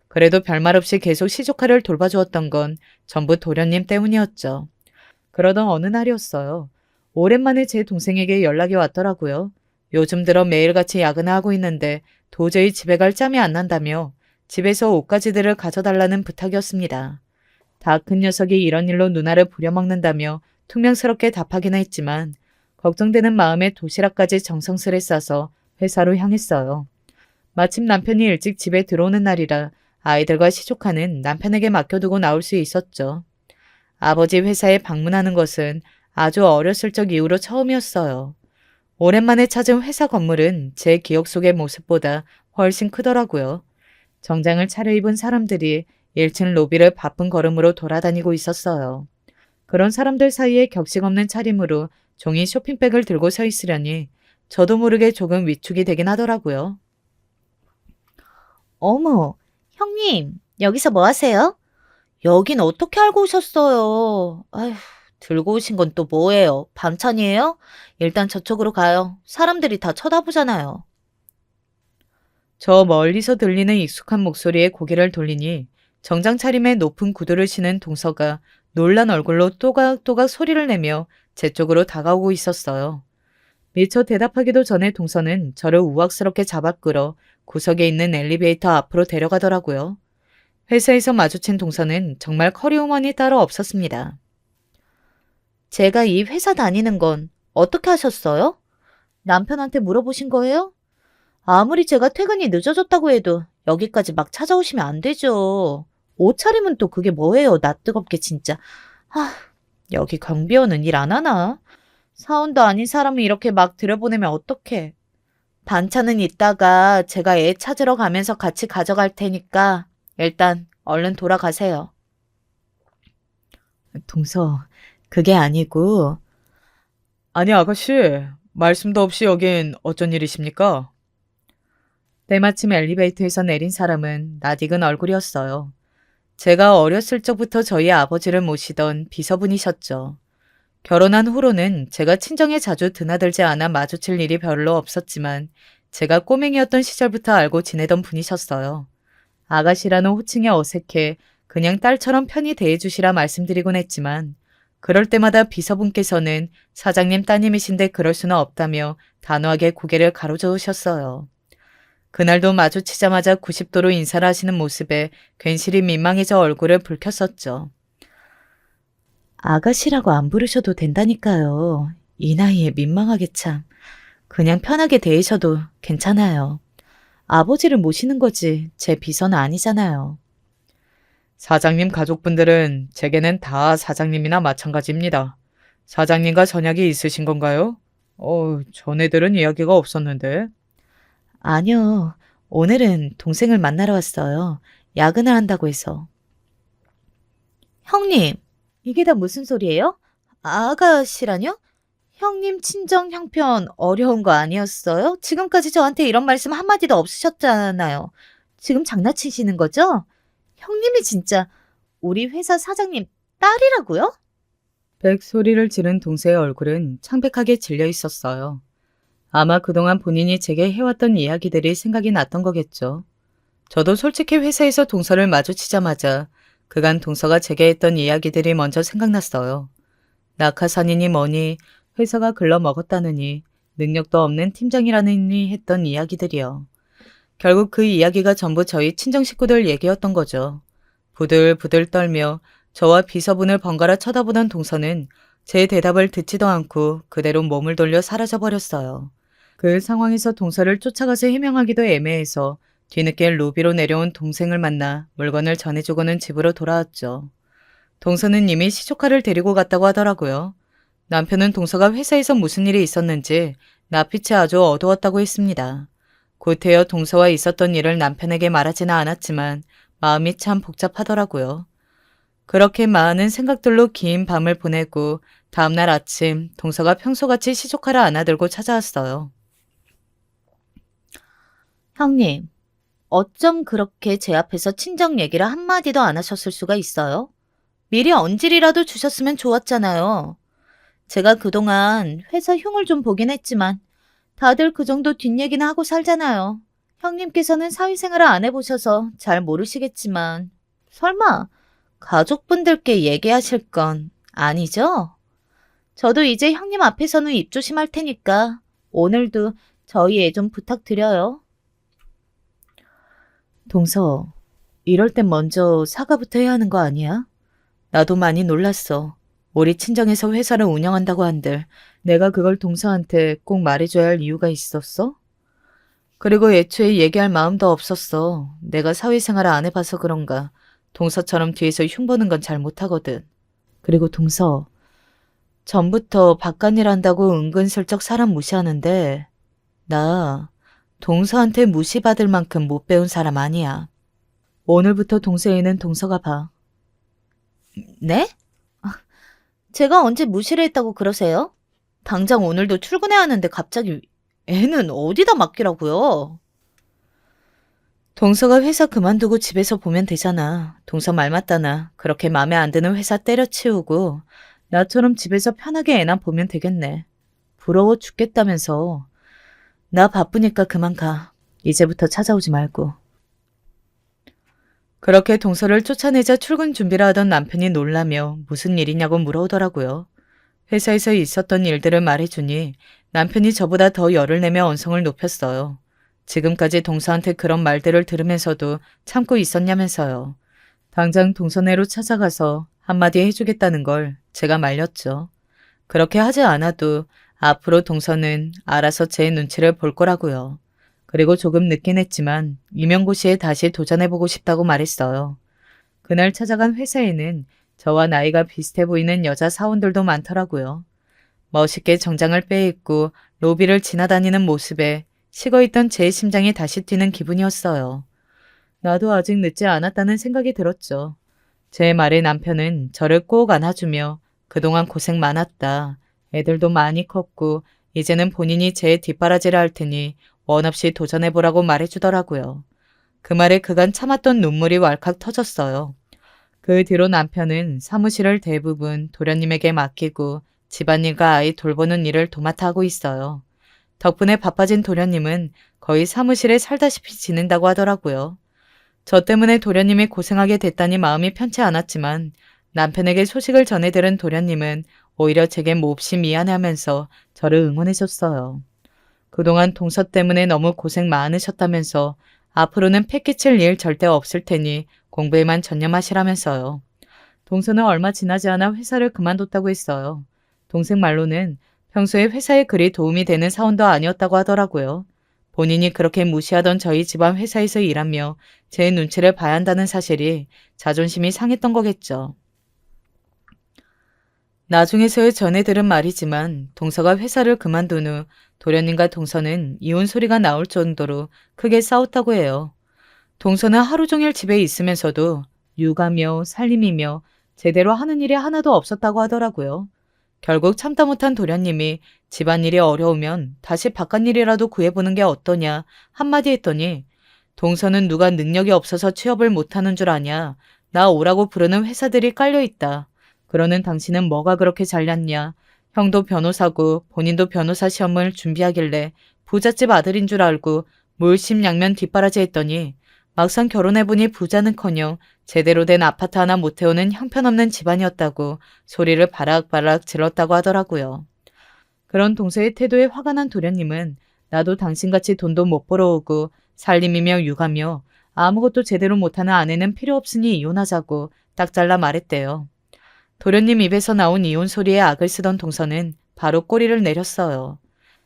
그래도 별말 없이 계속 시조카를 돌봐주었던 건 전부 도련님 때문이었죠. 그러던 어느 날이었어요. 오랜만에 제 동생에게 연락이 왔더라고요. 요즘 들어 매일같이 야근을 하고 있는데 도저히 집에 갈 짬이 안 난다며 집에서 옷가지들을 가져달라는 부탁이었습니다. 다 큰 녀석이 이런 일로 누나를 부려먹는다며 퉁명스럽게 답하기는 했지만 걱정되는 마음에 도시락까지 정성스레 싸서 회사로 향했어요. 마침 남편이 일찍 집에 들어오는 날이라 아이들과 시조카는 남편에게 맡겨두고 나올 수 있었죠. 아버지 회사에 방문하는 것은 아주 어렸을 적 이후로 처음이었어요. 오랜만에 찾은 회사 건물은 제 기억 속의 모습보다 훨씬 크더라고요. 정장을 차려입은 사람들이 1층 로비를 바쁜 걸음으로 돌아다니고 있었어요. 그런 사람들 사이에 격식 없는 차림으로 종이 쇼핑백을 들고 서 있으려니 저도 모르게 조금 위축이 되긴 하더라고요. 어머, 형님, 여기서 뭐 하세요? 여긴 어떻게 알고 오셨어요? 아휴, 들고 오신 건 또 뭐예요? 반찬이에요? 일단 저쪽으로 가요. 사람들이 다 쳐다보잖아요. 저 멀리서 들리는 익숙한 목소리에 고개를 돌리니 정장 차림에 높은 구두를 신은 동서가 놀란 얼굴로 또각또각 소리를 내며 제 쪽으로 다가오고 있었어요. 미처 대답하기도 전에 동서는 저를 우악스럽게 잡아 끌어 구석에 있는 엘리베이터 앞으로 데려가더라고요. 회사에서 마주친 동서는 정말 커리어우먼이 따로 없었습니다. 제가 이 회사 다니는 건 어떻게 하셨어요? 남편한테 물어보신 거예요? 아무리 제가 퇴근이 늦어졌다고 해도 여기까지 막 찾아오시면 안 되죠. 옷차림은 또 그게 뭐예요? 나 뜨겁게 진짜. 아, 여기 경비원은 일 안 하나? 사원도 아닌 사람을 이렇게 막 들여보내면 어떡해. 반찬은 이따가 제가 애 찾으러 가면서 같이 가져갈 테니까 일단 얼른 돌아가세요. 동서, 그게 아니고. 아니, 아가씨. 말씀도 없이 여긴 어쩐 일이십니까? 때마침 엘리베이터에서 내린 사람은 낯익은 얼굴이었어요. 제가 어렸을 적부터 저희 아버지를 모시던 비서분이셨죠. 결혼한 후로는 제가 친정에 자주 드나들지 않아 마주칠 일이 별로 없었지만 제가 꼬맹이였던 시절부터 알고 지내던 분이셨어요. 아가씨라는 호칭에 어색해 그냥 딸처럼 편히 대해주시라 말씀드리곤 했지만 그럴 때마다 비서분께서는 사장님 따님이신데 그럴 수는 없다며 단호하게 고개를 가로저으셨어요. 그날도 마주치자마자 90도로 인사를 하시는 모습에 괜시리 민망해져 얼굴을 붉혔었죠. 아가씨라고 안 부르셔도 된다니까요. 이 나이에 민망하게 참. 그냥 편하게 대해셔도 괜찮아요. 아버지를 모시는 거지 제 비서는 아니잖아요. 사장님 가족분들은 제게는 다 사장님이나 마찬가지입니다. 사장님과 전약이 있으신 건가요? 전애들은 이야기가 없었는데. 아니요. 오늘은 동생을 만나러 왔어요. 야근을 한다고 해서. 형님, 이게 다 무슨 소리예요? 아가씨라뇨? 형님 친정 형편 어려운 거 아니었어요? 지금까지 저한테 이런 말씀 한마디도 없으셨잖아요. 지금 장난치시는 거죠? 형님이 진짜 우리 회사 사장님 딸이라고요? 백 소리를 지른 동생의 얼굴은 창백하게 질려 있었어요. 아마 그동안 본인이 제게 해왔던 이야기들이 생각이 났던 거겠죠. 저도 솔직히 회사에서 동서를 마주치자마자 그간 동서가 제게 했던 이야기들이 먼저 생각났어요. 낙하산이니 뭐니 회사가 글러먹었다느니 능력도 없는 팀장이라느니 했던 이야기들이요. 결국 그 이야기가 전부 저희 친정 식구들 얘기였던 거죠. 부들부들 떨며 저와 비서분을 번갈아 쳐다보던 동서는 제 대답을 듣지도 않고 그대로 몸을 돌려 사라져버렸어요. 그 상황에서 동서를 쫓아가서 해명하기도 애매해서 뒤늦게 로비로 내려온 동생을 만나 물건을 전해주고는 집으로 돌아왔죠. 동서는 이미 시조카를 데리고 갔다고 하더라고요. 남편은 동서가 회사에서 무슨 일이 있었는지 낯빛이 아주 어두웠다고 했습니다. 곧이어 동서와 있었던 일을 남편에게 말하지는 않았지만 마음이 참 복잡하더라고요. 그렇게 많은 생각들로 긴 밤을 보내고 다음날 아침 동서가 평소같이 시조카를 안아들고 찾아왔어요. 형님, 어쩜 그렇게 제 앞에서 친정 얘기를 한마디도 안 하셨을 수가 있어요? 미리 언질이라도 주셨으면 좋았잖아요. 제가 그동안 회사 흉을 좀 보긴 했지만 다들 그 정도 뒷얘기는 하고 살잖아요. 형님께서는 사회생활을 안 해보셔서 잘 모르시겠지만 설마 가족분들께 얘기하실 건 아니죠? 저도 이제 형님 앞에서는 입조심할 테니까 오늘도 저희 애 좀 부탁드려요. 동서, 이럴 땐 먼저 사과부터 해야 하는 거 아니야? 나도 많이 놀랐어. 우리 친정에서 회사를 운영한다고 한들 내가 그걸 동서한테 꼭 말해줘야 할 이유가 있었어? 그리고 애초에 얘기할 마음도 없었어. 내가 사회생활을 안 해봐서 그런가. 동서처럼 뒤에서 흉보는 건 잘 못하거든. 그리고 동서, 전부터 바깥일 한다고 은근슬쩍 사람 무시하는데 나 동서한테 무시받을 만큼 못 배운 사람 아니야. 오늘부터 동서애는 동서가 봐. 네? 제가 언제 무시를 했다고 그러세요? 당장 오늘도 출근해야 하는데 갑자기 애는 어디다 맡기라고요? 동서가 회사 그만두고 집에서 보면 되잖아. 동서 말 맞다나 그렇게 맘에 안 드는 회사 때려치우고 나처럼 집에서 편하게 애나 보면 되겠네. 부러워 죽겠다면서. 나 바쁘니까 그만 가. 이제부터 찾아오지 말고. 그렇게 동서를 쫓아내자 출근 준비를 하던 남편이 놀라며 무슨 일이냐고 물어오더라고요. 회사에서 있었던 일들을 말해주니 남편이 저보다 더 열을 내며 언성을 높였어요. 지금까지 동서한테 그런 말들을 들으면서도 참고 있었냐면서요. 당장 동서네로 찾아가서 한마디 해주겠다는 걸 제가 말렸죠. 그렇게 하지 않아도 앞으로 동서는 알아서 제 눈치를 볼 거라고요. 그리고 조금 늦긴 했지만 임용고시에 다시 도전해보고 싶다고 말했어요. 그날 찾아간 회사에는 저와 나이가 비슷해 보이는 여자 사원들도 많더라고요. 멋있게 정장을 빼입고 로비를 지나다니는 모습에 식어있던 제 심장이 다시 뛰는 기분이었어요. 나도 아직 늦지 않았다는 생각이 들었죠. 제 말에 남편은 저를 꼭 안아주며 그동안 고생 많았다. 애들도 많이 컸고 이제는 본인이 제 뒷바라지를 할 테니 원 없이 도전해보라고 말해주더라고요. 그 말에 그간 참았던 눈물이 왈칵 터졌어요. 그 뒤로 남편은 사무실을 대부분 도련님에게 맡기고 집안일과 아이 돌보는 일을 도맡아 하고 있어요. 덕분에 바빠진 도련님은 거의 사무실에 살다시피 지낸다고 하더라고요. 저 때문에 도련님이 고생하게 됐다니 마음이 편치 않았지만 남편에게 소식을 전해 들은 도련님은 오히려 제게 몹시 미안해하면서 저를 응원해줬어요. 그동안 동서 때문에 너무 고생 많으셨다면서 앞으로는 패기칠 일 절대 없을 테니 공부에만 전념하시라면서요. 동서는 얼마 지나지 않아 회사를 그만뒀다고 했어요. 동생 말로는 평소에 회사에 그리 도움이 되는 사원도 아니었다고 하더라고요. 본인이 그렇게 무시하던 저희 집안 회사에서 일하며 제 눈치를 봐야 한다는 사실이 자존심이 상했던 거겠죠. 나중에서야 전해 들은 말이지만 동서가 회사를 그만둔 후 도련님과 동서는 이혼 소리가 나올 정도로 크게 싸웠다고 해요. 동서는 하루 종일 집에 있으면서도 육아며 살림이며 제대로 하는 일이 하나도 없었다고 하더라고요. 결국 참다 못한 도련님이 집안일이 어려우면 다시 바깥일이라도 구해보는 게 어떠냐 한마디 했더니 동서는 누가 능력이 없어서 취업을 못하는 줄 아냐. 나 오라고 부르는 회사들이 깔려있다. 그러는 당신은 뭐가 그렇게 잘났냐. 형도 변호사고 본인도 변호사 시험을 준비하길래 부잣집 아들인 줄 알고 물심양면 뒷바라지 했더니 막상 결혼해보니 부자는커녕 제대로 된 아파트 하나 못 태우는 형편없는 집안이었다고 소리를 바락바락 질렀다고 하더라고요. 그런 동서의 태도에 화가 난 도련님은 나도 당신같이 돈도 못 벌어오고 살림이며 육아며 아무것도 제대로 못하는 아내는 필요 없으니 이혼하자고 딱 잘라 말했대요. 도련님 입에서 나온 이혼 소리에 악을 쓰던 동서는 바로 꼬리를 내렸어요.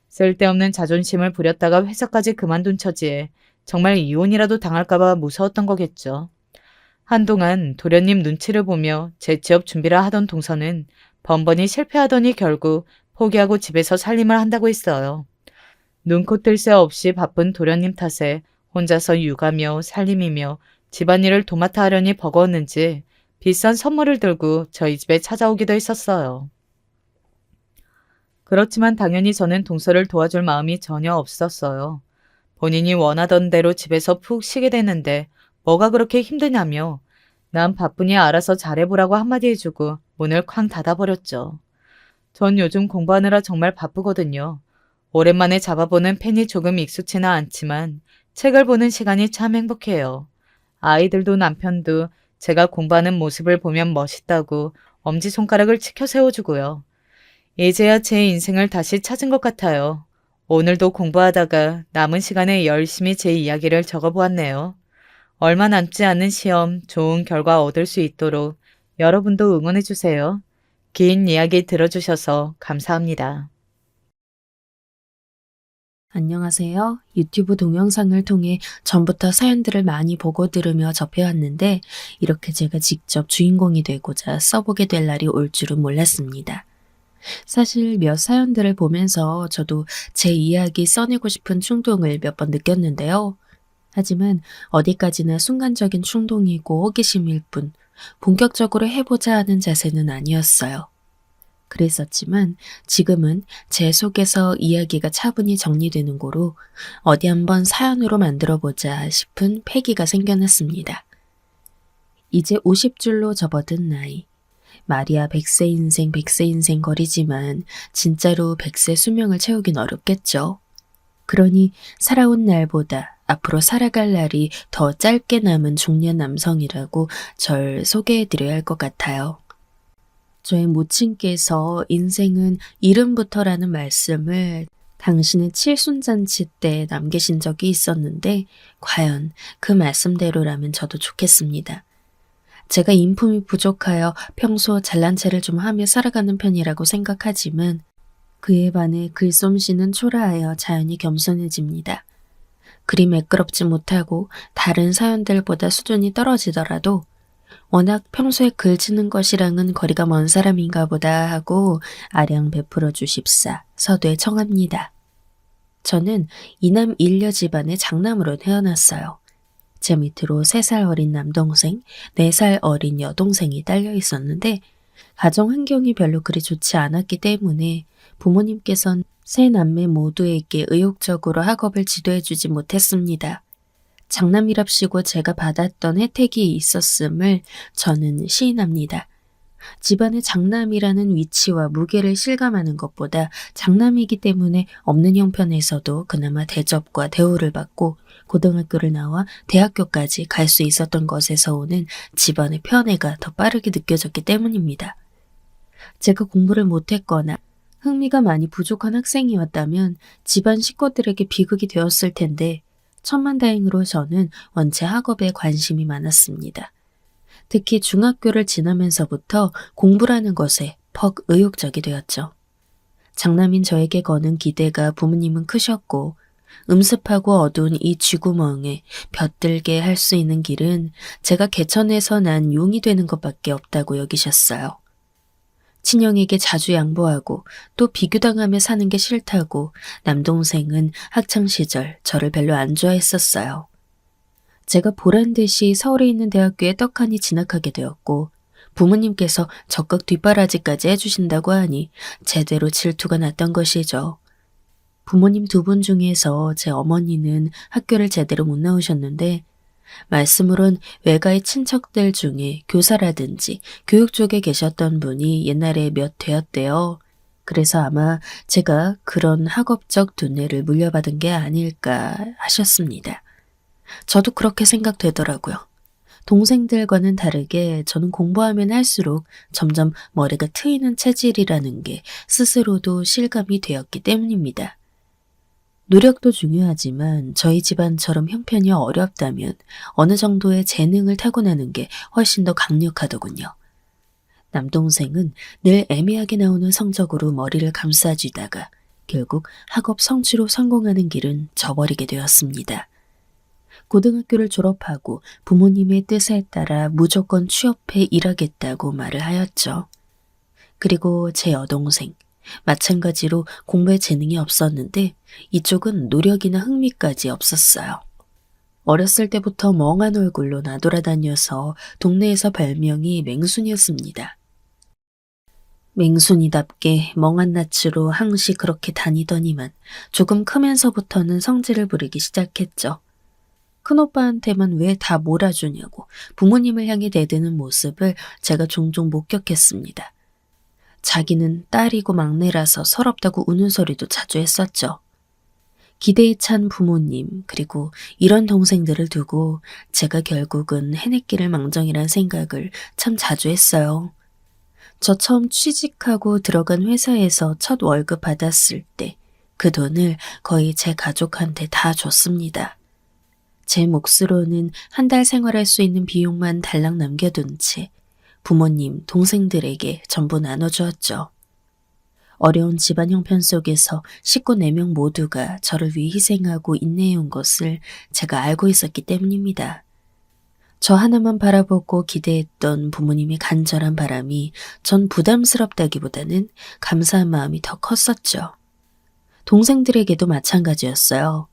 쓸데없는 자존심을 부렸다가 회사까지 그만둔 처지에 정말 이혼이라도 당할까봐 무서웠던 거겠죠. 한동안 도련님 눈치를 보며 재취업 준비를 하던 동서는 번번이 실패하더니 결국 포기하고 집에서 살림을 한다고 했어요. 눈코 뜰 새 없이 바쁜 도련님 탓에 혼자서 육아며 살림이며 집안일을 도맡아 하려니 버거웠는지 비싼 선물을 들고 저희 집에 찾아오기도 했었어요. 그렇지만 당연히 저는 동서를 도와줄 마음이 전혀 없었어요. 본인이 원하던 대로 집에서 푹 쉬게 됐는데 뭐가 그렇게 힘드냐며 난 바쁘니 알아서 잘해보라고 한마디 해주고 문을 쾅 닫아버렸죠. 전 요즘 공부하느라 정말 바쁘거든요. 오랜만에 잡아보는 펜이 조금 익숙치는 않지만 책을 보는 시간이 참 행복해요. 아이들도 남편도 제가 공부하는 모습을 보면 멋있다고 엄지손가락을 치켜 세워주고요. 이제야 제 인생을 다시 찾은 것 같아요. 오늘도 공부하다가 남은 시간에 열심히 제 이야기를 적어보았네요. 얼마 남지 않은 시험 좋은 결과 얻을 수 있도록 여러분도 응원해주세요. 긴 이야기 들어주셔서 감사합니다. 안녕하세요. 유튜브 동영상을 통해 전부터 사연들을 많이 보고 들으며 접해왔는데 이렇게 제가 직접 주인공이 되고자 써보게 될 날이 올 줄은 몰랐습니다. 사실 몇 사연들을 보면서 저도 제 이야기 써내고 싶은 충동을 몇 번 느꼈는데요. 하지만 어디까지나 순간적인 충동이고 호기심일 뿐 본격적으로 해보자 하는 자세는 아니었어요. 그랬었지만 지금은 제 속에서 이야기가 차분히 정리되는 고로 어디 한번 사연으로 만들어보자 싶은 패기가 생겨났습니다. 이제 50줄로 접어든 나이. 말이야 100세 인생 100세 인생 거리지만 진짜로 100세 수명을 채우긴 어렵겠죠. 그러니 살아온 날보다 앞으로 살아갈 날이 더 짧게 남은 중년 남성이라고 절 소개해드려야 할 것 같아요. 저의 모친께서 인생은 이름부터라는 말씀을 당신의 칠순잔치 때 남기신 적이 있었는데 과연 그 말씀대로라면 저도 좋겠습니다. 제가 인품이 부족하여 평소 잘난 체를 좀 하며 살아가는 편이라고 생각하지만 그에 반해 글솜씨는 초라하여 자연히 겸손해집니다. 그리 매끄럽지 못하고 다른 사연들보다 수준이 떨어지더라도 워낙 평소에 글 쓰는 것이랑은 거리가 먼 사람인가 보다 하고 아량 베풀어 주십사 서두에 청합니다. 저는 이남 일녀 집안의 장남으로 태어났어요. 제 밑으로 3살 어린 남동생, 4살 어린 여동생이 딸려 있었는데 가정 환경이 별로 그리 좋지 않았기 때문에 부모님께선 3남매 모두에게 의욕적으로 학업을 지도해주지 못했습니다. 장남이랍시고 제가 받았던 혜택이 있었음을 저는 시인합니다. 집안의 장남이라는 위치와 무게를 실감하는 것보다 장남이기 때문에 없는 형편에서도 그나마 대접과 대우를 받고 고등학교를 나와 대학교까지 갈 수 있었던 것에서 오는 집안의 편애가 더 빠르게 느껴졌기 때문입니다. 제가 공부를 못했거나 흥미가 많이 부족한 학생이었다면 집안 식구들에게 비극이 되었을 텐데 천만다행으로 저는 원체 학업에 관심이 많았습니다. 특히 중학교를 지나면서부터 공부라는 것에 퍽 의욕적이 되었죠. 장남인 저에게 거는 기대가 부모님은 크셨고 음습하고 어두운 이 쥐구멍에 벼들게 할 수 있는 길은 제가 개천에서 난 용이 되는 것밖에 없다고 여기셨어요. 친형에게 자주 양보하고 또 비교당하며 사는 게 싫다고 남동생은 학창시절 저를 별로 안 좋아했었어요. 제가 보란듯이 서울에 있는 대학교에 떡하니 진학하게 되었고 부모님께서 적극 뒷바라지까지 해주신다고 하니 제대로 질투가 났던 것이죠. 부모님 2분 중에서 제 어머니는 학교를 제대로 못 나오셨는데 말씀으론 외가의 친척들 중에 교사라든지 교육 쪽에 계셨던 분이 옛날에 몇 되었대요. 그래서 아마 제가 그런 학업적 두뇌를 물려받은 게 아닐까 하셨습니다. 저도 그렇게 생각되더라고요. 동생들과는 다르게 저는 공부하면 할수록 점점 머리가 트이는 체질이라는 게 스스로도 실감이 되었기 때문입니다. 노력도 중요하지만 저희 집안처럼 형편이 어렵다면 어느 정도의 재능을 타고나는 게 훨씬 더 강력하더군요. 남동생은 늘 애매하게 나오는 성적으로 머리를 감싸쥐다가 결국 학업 성취로 성공하는 길은 저버리게 되었습니다. 고등학교를 졸업하고 부모님의 뜻에 따라 무조건 취업해 일하겠다고 말을 하였죠. 그리고 제 여동생, 마찬가지로 공부에 재능이 없었는데 이쪽은 노력이나 흥미까지 없었어요. 어렸을 때부터 멍한 얼굴로 나돌아다녀서 동네에서 별명이 맹순이었습니다. 맹순이답게 멍한 낯으로 항시 그렇게 다니더니만 조금 크면서부터는 성질을 부리기 시작했죠. 큰오빠한테만 왜 다 몰아주냐고 부모님을 향해 대드는 모습을 제가 종종 목격했습니다. 자기는 딸이고 막내라서 서럽다고 우는 소리도 자주 했었죠. 기대에 찬 부모님 그리고 이런 동생들을 두고 제가 결국은 해냈기를 망정이란 생각을 참 자주 했어요. 저 처음 취직하고 들어간 회사에서 첫 월급 받았을 때 그 돈을 거의 제 가족한테 다 줬습니다. 제 몫으로는 한 달 생활할 수 있는 비용만 달랑 남겨둔 채 부모님, 동생들에게 전부 나눠주었죠. 어려운 집안 형편 속에서 식구 4명 모두가 저를 위해 희생하고 인내해온 것을 제가 알고 있었기 때문입니다. 저 하나만 바라보고 기대했던 부모님의 간절한 바람이 전 부담스럽다기보다는 감사한 마음이 더 컸었죠. 동생들에게도 마찬가지였어요.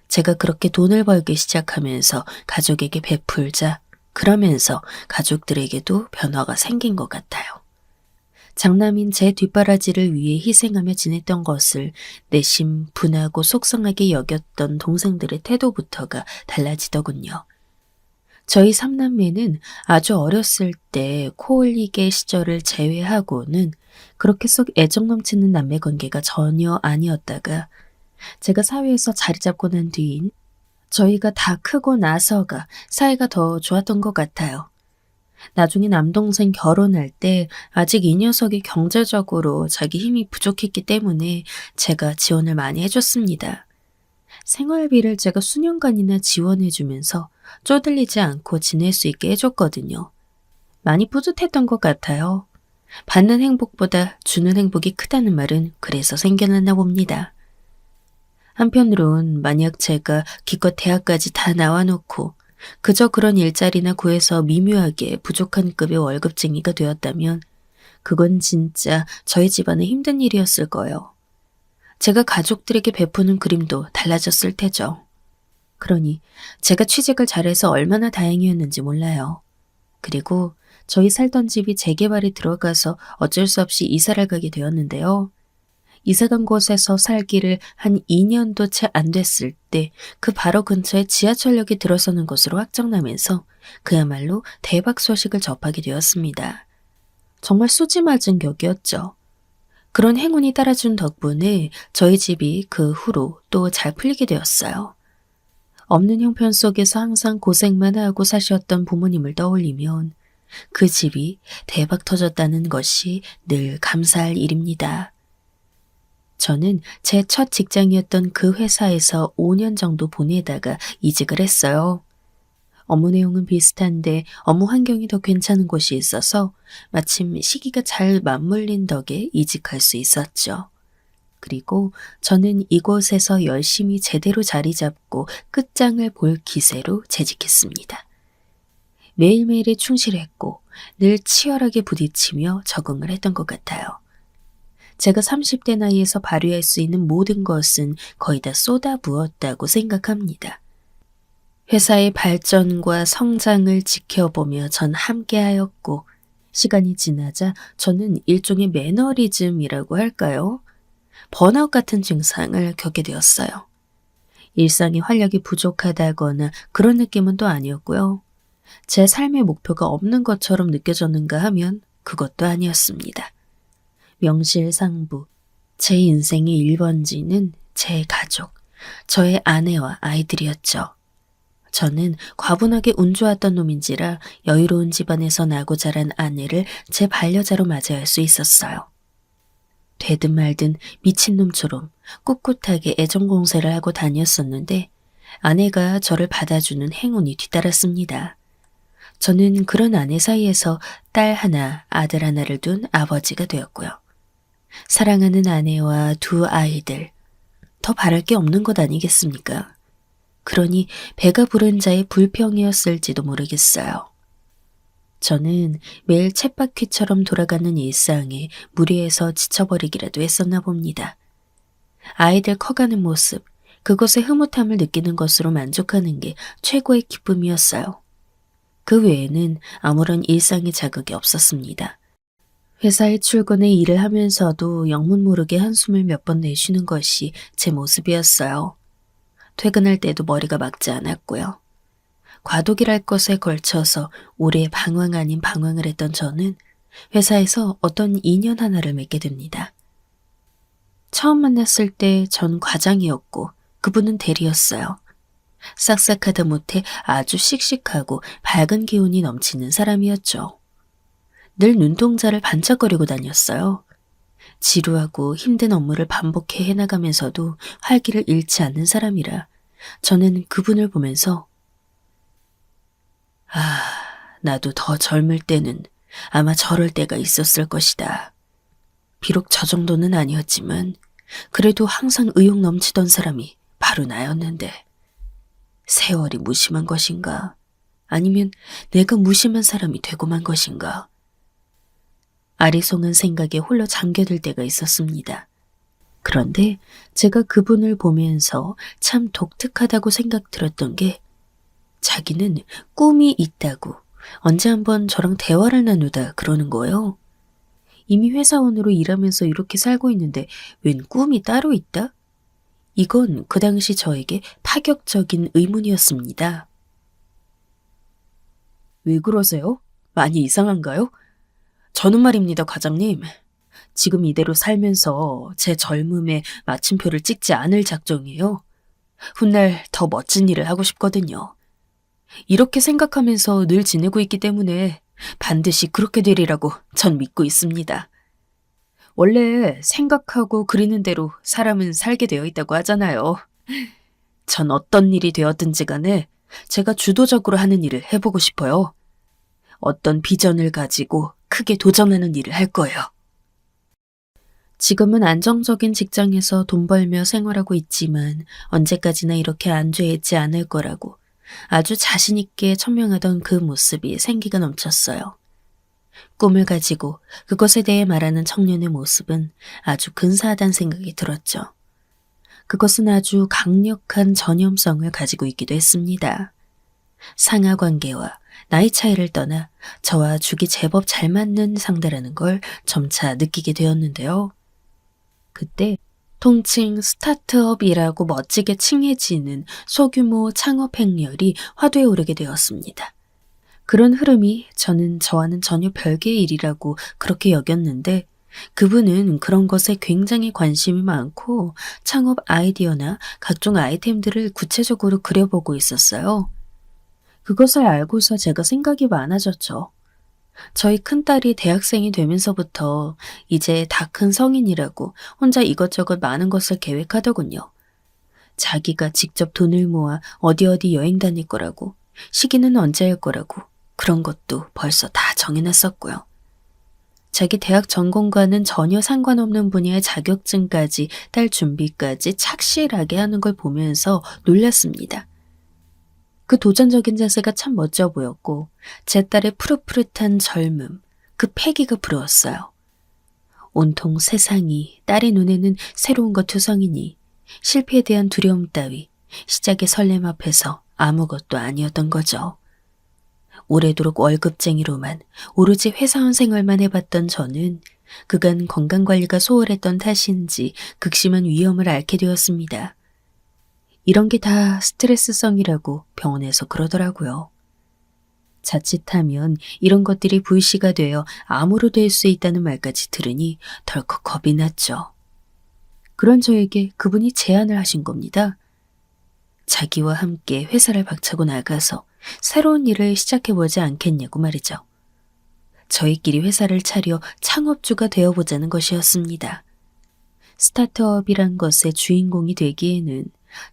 제가 그렇게 돈을 벌기 시작하면서 가족에게 베풀자 그러면서 가족들에게도 변화가 생긴 것 같아요. 장남인 제 뒷바라지를 위해 희생하며 지냈던 것을 내심 분하고 속상하게 여겼던 동생들의 태도부터가 달라지더군요. 저희 3남매는 아주 어렸을 때 코올리게 시절을 제외하고는 그렇게 썩 애정 넘치는 남매 관계가 전혀 아니었다가 제가 사회에서 자리 잡고 난 뒤인 저희가 다 크고 나서가 사이가 더 좋았던 것 같아요. 나중에 남동생 결혼할 때 아직 이 녀석이 경제적으로 자기 힘이 부족했기 때문에 제가 지원을 많이 해줬습니다. 생활비를 제가 수년간이나 지원해주면서 쪼들리지 않고 지낼 수 있게 해줬거든요. 많이 뿌듯했던 것 같아요. 받는 행복보다 주는 행복이 크다는 말은 그래서 생겨났나 봅니다. 한편으론 만약 제가 기껏 대학까지 다 나와놓고 그저 그런 일자리나 구해서 미묘하게 부족한 급의 월급쟁이가 되었다면 그건 진짜 저희 집안의 힘든 일이었을 거예요. 제가 가족들에게 베푸는 그림도 달라졌을 테죠. 그러니 제가 취직을 잘해서 얼마나 다행이었는지 몰라요. 그리고 저희 살던 집이 재개발이 들어가서 어쩔 수 없이 이사를 가게 되었는데요. 이사간 곳에서 살기를 한 2년도 채 안 됐을 때 그 바로 근처에 지하철역이 들어서는 것으로 확정나면서 그야말로 대박 소식을 접하게 되었습니다. 정말 쏘지 맞은 격이었죠. 그런 행운이 따라준 덕분에 저희 집이 그 후로 또 잘 풀리게 되었어요. 없는 형편 속에서 항상 고생만 하고 사셨던 부모님을 떠올리면 그 집이 대박 터졌다는 것이 늘 감사할 일입니다. 저는 제 첫 직장이었던 그 회사에서 5년 정도 보내다가 이직을 했어요. 업무 내용은 비슷한데 업무 환경이 더 괜찮은 곳이 있어서 마침 시기가 잘 맞물린 덕에 이직할 수 있었죠. 그리고 저는 이곳에서 열심히 제대로 자리 잡고 끝장을 볼 기세로 재직했습니다. 매일매일에 충실했고 늘 치열하게 부딪히며 적응을 했던 것 같아요. 제가 30대 나이에서 발휘할 수 있는 모든 것은 거의 다 쏟아부었다고 생각합니다. 회사의 발전과 성장을 지켜보며 전 함께하였고 시간이 지나자 저는 일종의 매너리즘이라고 할까요? 번아웃 같은 증상을 겪게 되었어요. 일상의 활력이 부족하다거나 그런 느낌은 또 아니었고요. 제 삶의 목표가 없는 것처럼 느껴졌는가 하면 그것도 아니었습니다. 명실상부, 제 인생의 1번지는 제 가족, 저의 아내와 아이들이었죠. 저는 과분하게 운 좋았던 놈인지라 여유로운 집안에서 나고 자란 아내를 제 반려자로 맞이할 수 있었어요. 되든 말든 미친놈처럼 꿋꿋하게 애정공세를 하고 다녔었는데 아내가 저를 받아주는 행운이 뒤따랐습니다. 저는 그런 아내 사이에서 딸 하나, 아들 하나를 둔 아버지가 되었고요. 사랑하는 아내와 두 아이들, 더 바랄 게 없는 것 아니겠습니까? 그러니 배가 부른 자의 불평이었을지도 모르겠어요. 저는 매일 쳇바퀴처럼 돌아가는 일상에 무리해서 지쳐버리기라도 했었나 봅니다. 아이들 커가는 모습, 그것의 흐뭇함을 느끼는 것으로 만족하는 게 최고의 기쁨이었어요. 그 외에는 아무런 일상의 자극이 없었습니다. 회사에 출근해 일을 하면서도 영문 모르게 한숨을 몇 번 내쉬는 것이 제 모습이었어요. 퇴근할 때도 머리가 막지 않았고요. 과도기랄 것에 걸쳐서 오래 방황 아닌 방황을 했던 저는 회사에서 어떤 인연 하나를 맺게 됩니다. 처음 만났을 때 전 과장이었고 그분은 대리였어요. 싹싹하다 못해 아주 씩씩하고 밝은 기운이 넘치는 사람이었죠. 늘 눈동자를 반짝거리고 다녔어요. 지루하고 힘든 업무를 반복해 해나가면서도 활기를 잃지 않는 사람이라 저는 그분을 보면서 나도 더 젊을 때는 아마 저럴 때가 있었을 것이다. 비록 저 정도는 아니었지만 그래도 항상 의욕 넘치던 사람이 바로 나였는데 세월이 무심한 것인가? 아니면 내가 무심한 사람이 되고 만 것인가? 아리송한 생각에 홀로 잠겨들 때가 있었습니다. 그런데 제가 그분을 보면서 참 독특하다고 생각 들었던 게 자기는 꿈이 있다고 언제 한번 저랑 대화를 나누다 그러는 거예요. 이미 회사원으로 일하면서 이렇게 살고 있는데 웬 꿈이 따로 있다? 이건 그 당시 저에게 파격적인 의문이었습니다. 왜 그러세요? 많이 이상한가요? 저는 말입니다, 과장님. 지금 이대로 살면서 제 젊음에 마침표를 찍지 않을 작정이에요. 훗날 더 멋진 일을 하고 싶거든요. 이렇게 생각하면서 늘 지내고 있기 때문에 반드시 그렇게 되리라고 전 믿고 있습니다. 원래 생각하고 그리는 대로 사람은 살게 되어 있다고 하잖아요. 전 어떤 일이 되었든지 간에 제가 주도적으로 하는 일을 해보고 싶어요. 어떤 비전을 가지고 크게 도전하는 일을 할 거예요. 지금은 안정적인 직장에서 돈 벌며 생활하고 있지만 언제까지나 이렇게 안주해 있지 않을 거라고 아주 자신 있게 천명하던 그 모습이 생기가 넘쳤어요. 꿈을 가지고 그것에 대해 말하는 청년의 모습은 아주 근사하다는 생각이 들었죠. 그것은 아주 강력한 전염성을 가지고 있기도 했습니다. 상하 관계와 나이 차이를 떠나 저와 죽이 제법 잘 맞는 상대라는 걸 점차 느끼게 되었는데요. 그때 통칭 스타트업이라고 멋지게 칭해지는 소규모 창업 행렬이 화두에 오르게 되었습니다. 그런 흐름이 저와는 전혀 별개의 일이라고 그렇게 여겼는데 그분은 그런 것에 굉장히 관심이 많고 창업 아이디어나 각종 아이템들을 구체적으로 그려보고 있었어요. 그것을 알고서 제가 생각이 많아졌죠. 저희 큰딸이 대학생이 되면서부터 이제 다 큰 성인이라고 혼자 이것저것 많은 것을 계획하더군요. 자기가 직접 돈을 모아 어디 여행 다닐 거라고, 시기는 언제일 거라고, 그런 것도 벌써 다 정해놨었고요. 자기 대학 전공과는 전혀 상관없는 분야의 자격증까지 딸 준비까지 착실하게 하는 걸 보면서 놀랐습니다. 그 도전적인 자세가 참 멋져 보였고 제 딸의 푸릇푸릇한 젊음, 그 패기가 부러웠어요. 온통 세상이 딸의 눈에는 새로운 것 투성이니 실패에 대한 두려움 따위 시작의 설렘 앞에서 아무것도 아니었던 거죠. 오래도록 월급쟁이로만 오로지 회사원 생활만 해봤던 저는 그간 건강관리가 소홀했던 탓인지 극심한 위험을 앓게 되었습니다. 이런 게 다 스트레스성이라고 병원에서 그러더라고요. 자칫하면 이런 것들이 불씨가 되어 암으로 될 수 있다는 말까지 들으니 덜컥 겁이 났죠. 그런 저에게 그분이 제안을 하신 겁니다. 자기와 함께 회사를 박차고 나가서 새로운 일을 시작해보지 않겠냐고 말이죠. 저희끼리 회사를 차려 창업주가 되어보자는 것이었습니다. 스타트업이란 것의 주인공이 되기에는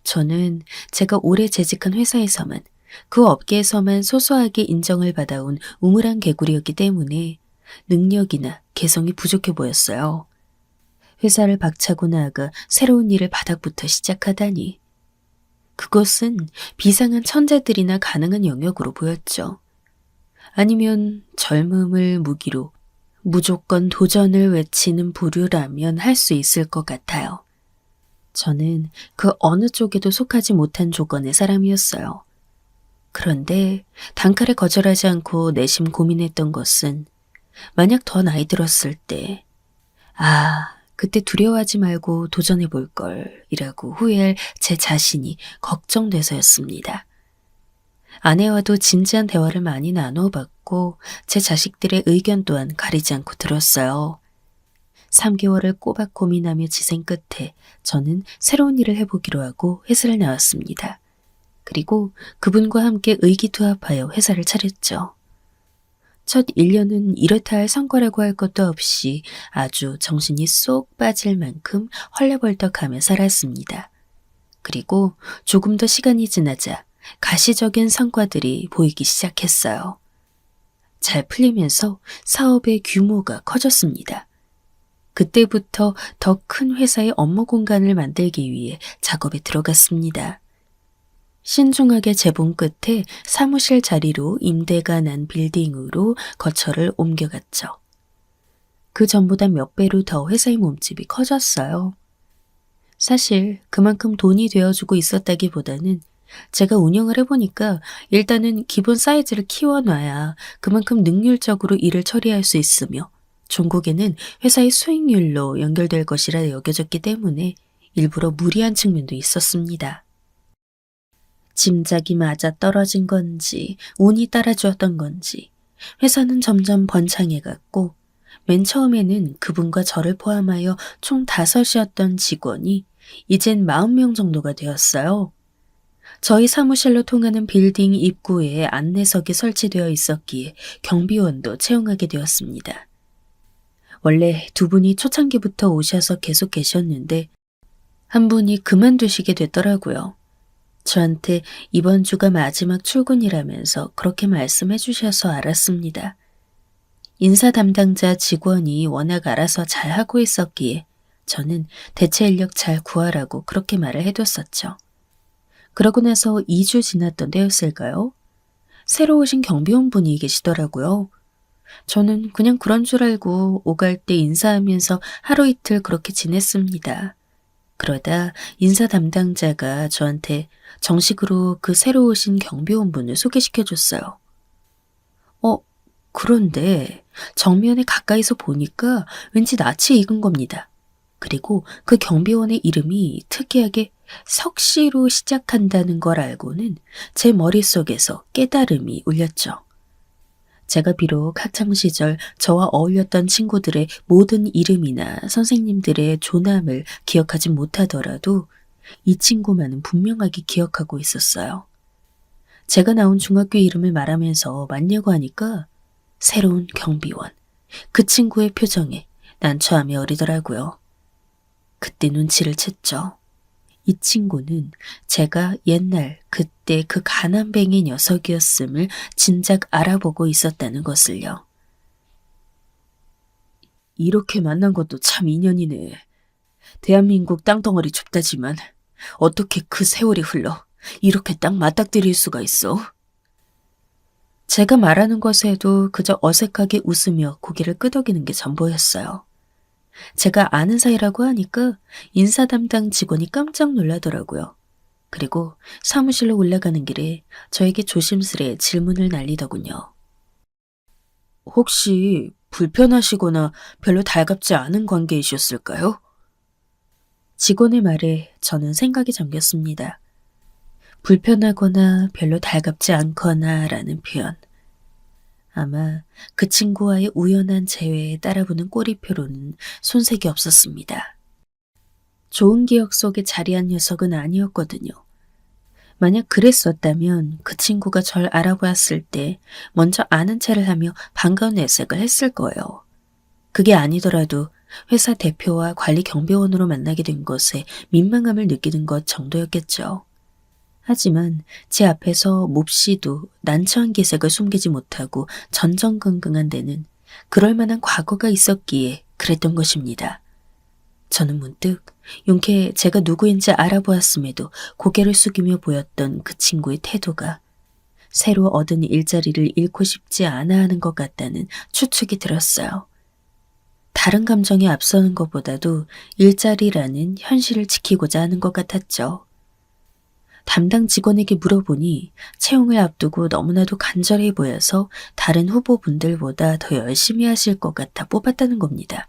저는 제가 오래 재직한 회사에서만 그 업계에서만 소소하게 인정을 받아온 우물한 개구리였기 때문에 능력이나 개성이 부족해 보였어요. 회사를 박차고 나아가 새로운 일을 바닥부터 시작하다니. 그것은 비상한 천재들이나 가능한 영역으로 보였죠. 아니면 젊음을 무기로 무조건 도전을 외치는 부류라면 할 수 있을 것 같아요. 저는 그 어느 쪽에도 속하지 못한 조건의 사람이었어요. 그런데 단칼에 거절하지 않고 내심 고민했던 것은 만약 더 나이 들었을 때 그때 두려워하지 말고 도전해볼 걸이라고 후회할 제 자신이 걱정돼서였습니다. 아내와도 진지한 대화를 많이 나눠봤고 제 자식들의 의견 또한 가리지 않고 들었어요. 3개월을 꼬박 고민하며 지생 끝에 저는 새로운 일을 해보기로 하고 회사를 나왔습니다. 그리고 그분과 함께 의기투합하여 회사를 차렸죠. 첫 1년은 이렇다 할 성과라고 할 것도 없이 아주 정신이 쏙 빠질 만큼 헐레벌떡하며 살았습니다. 그리고 조금 더 시간이 지나자 가시적인 성과들이 보이기 시작했어요. 잘 풀리면서 사업의 규모가 커졌습니다. 그때부터 더 큰 회사의 업무 공간을 만들기 위해 작업에 들어갔습니다. 신중하게 재본 끝에 사무실 자리로 임대가 난 빌딩으로 거처를 옮겨갔죠. 그 전보다 몇 배로 더 회사의 몸집이 커졌어요. 사실 그만큼 돈이 되어주고 있었다기보다는 제가 운영을 해보니까 일단은 기본 사이즈를 키워놔야 그만큼 능률적으로 일을 처리할 수 있으며 종국에는 회사의 수익률로 연결될 것이라 여겨졌기 때문에 일부러 무리한 측면도 있었습니다. 짐작이 맞아 떨어진 건지 운이 따라주었던 건지 회사는 점점 번창해갔고 맨 처음에는 그분과 저를 포함하여 총 5이었던 직원이 이젠 40명 정도가 되었어요. 저희 사무실로 통하는 빌딩 입구에 안내석이 설치되어 있었기에 경비원도 채용하게 되었습니다. 원래 2분이 초창기부터 오셔서 계속 계셨는데 한 분이 그만두시게 됐더라고요. 저한테 이번 주가 마지막 출근이라면서 그렇게 말씀해 주셔서 알았습니다. 인사 담당자 직원이 워낙 알아서 잘하고 있었기에 저는 대체 인력 잘 구하라고 그렇게 말을 해뒀었죠. 그러고 나서 2주 지났던 때였을까요? 새로 오신 경비원 분이 계시더라고요. 저는 그냥 그런 줄 알고 오갈 때 인사하면서 하루 이틀 그렇게 지냈습니다. 그러다 인사 담당자가 저한테 정식으로 그 새로 오신 경비원분을 소개시켜줬어요. 그런데 정면에 가까이서 보니까 왠지 낯이 익은 겁니다. 그리고 그 경비원의 이름이 특이하게 석씨로 시작한다는 걸 알고는 제 머릿속에서 깨달음이 울렸죠. 제가 비록 학창시절 저와 어울렸던 친구들의 모든 이름이나 선생님들의 조남을 기억하지 못하더라도 이 친구만은 분명하게 기억하고 있었어요. 제가 나온 중학교 이름을 말하면서 맞냐고 하니까 새로운 경비원, 그 친구의 표정에 난처함이 어리더라고요. 그때 눈치를 챘죠. 이 친구는 제가 옛날 그때 그 가난뱅이 녀석이었음을 진작 알아보고 있었다는 것을요. 이렇게 만난 것도 참 인연이네. 대한민국 땅덩어리 좁다지만 어떻게 그 세월이 흘러 이렇게 딱 맞닥뜨릴 수가 있어? 제가 말하는 것에도 그저 어색하게 웃으며 고개를 끄덕이는 게 전부였어요. 제가 아는 사이라고 하니까 인사 담당 직원이 깜짝 놀라더라고요. 그리고 사무실로 올라가는 길에 저에게 조심스레 질문을 날리더군요. 혹시 불편하시거나 별로 달갑지 않은 관계이셨을까요? 직원의 말에 저는 생각이 잠겼습니다. 불편하거나 별로 달갑지 않거나 라는 표현. 아마 그 친구와의 우연한 재회에 따라부는 꼬리표로는 손색이 없었습니다. 좋은 기억 속에 자리한 녀석은 아니었거든요. 만약 그랬었다면 그 친구가 절 알아보았을 때 먼저 아는 체를 하며 반가운 내색을 했을 거예요. 그게 아니더라도 회사 대표와 관리 경비원으로 만나게 된 것에 민망함을 느끼는 것 정도였겠죠. 하지만 제 앞에서 몹시도 난처한 기색을 숨기지 못하고 전전긍긍한 데는 그럴 만한 과거가 있었기에 그랬던 것입니다. 저는 문득 용케 제가 누구인지 알아보았음에도 고개를 숙이며 보였던 그 친구의 태도가 새로 얻은 일자리를 잃고 싶지 않아 하는 것 같다는 추측이 들었어요. 다른 감정이 앞서는 것보다도 일자리라는 현실을 지키고자 하는 것 같았죠. 담당 직원에게 물어보니 채용을 앞두고 너무나도 간절해 보여서 다른 후보분들보다 더 열심히 하실 것 같아 뽑았다는 겁니다.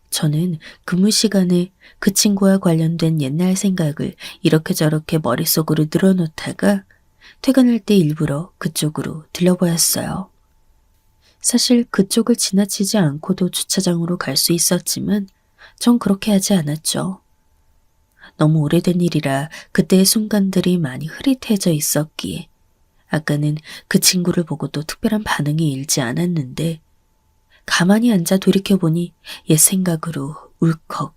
저는 근무 시간에 그 친구와 관련된 옛날 생각을 이렇게 저렇게 머릿속으로 늘어놓다가 퇴근할 때 일부러 그쪽으로 들려보았어요. 사실 그쪽을 지나치지 않고도 주차장으로 갈 수 있었지만 전 그렇게 하지 않았죠. 너무 오래된 일이라 그때의 순간들이 많이 흐릿해져 있었기에 아까는 그 친구를 보고도 특별한 반응이 일지 않았는데 가만히 앉아 돌이켜보니 옛 생각으로 울컥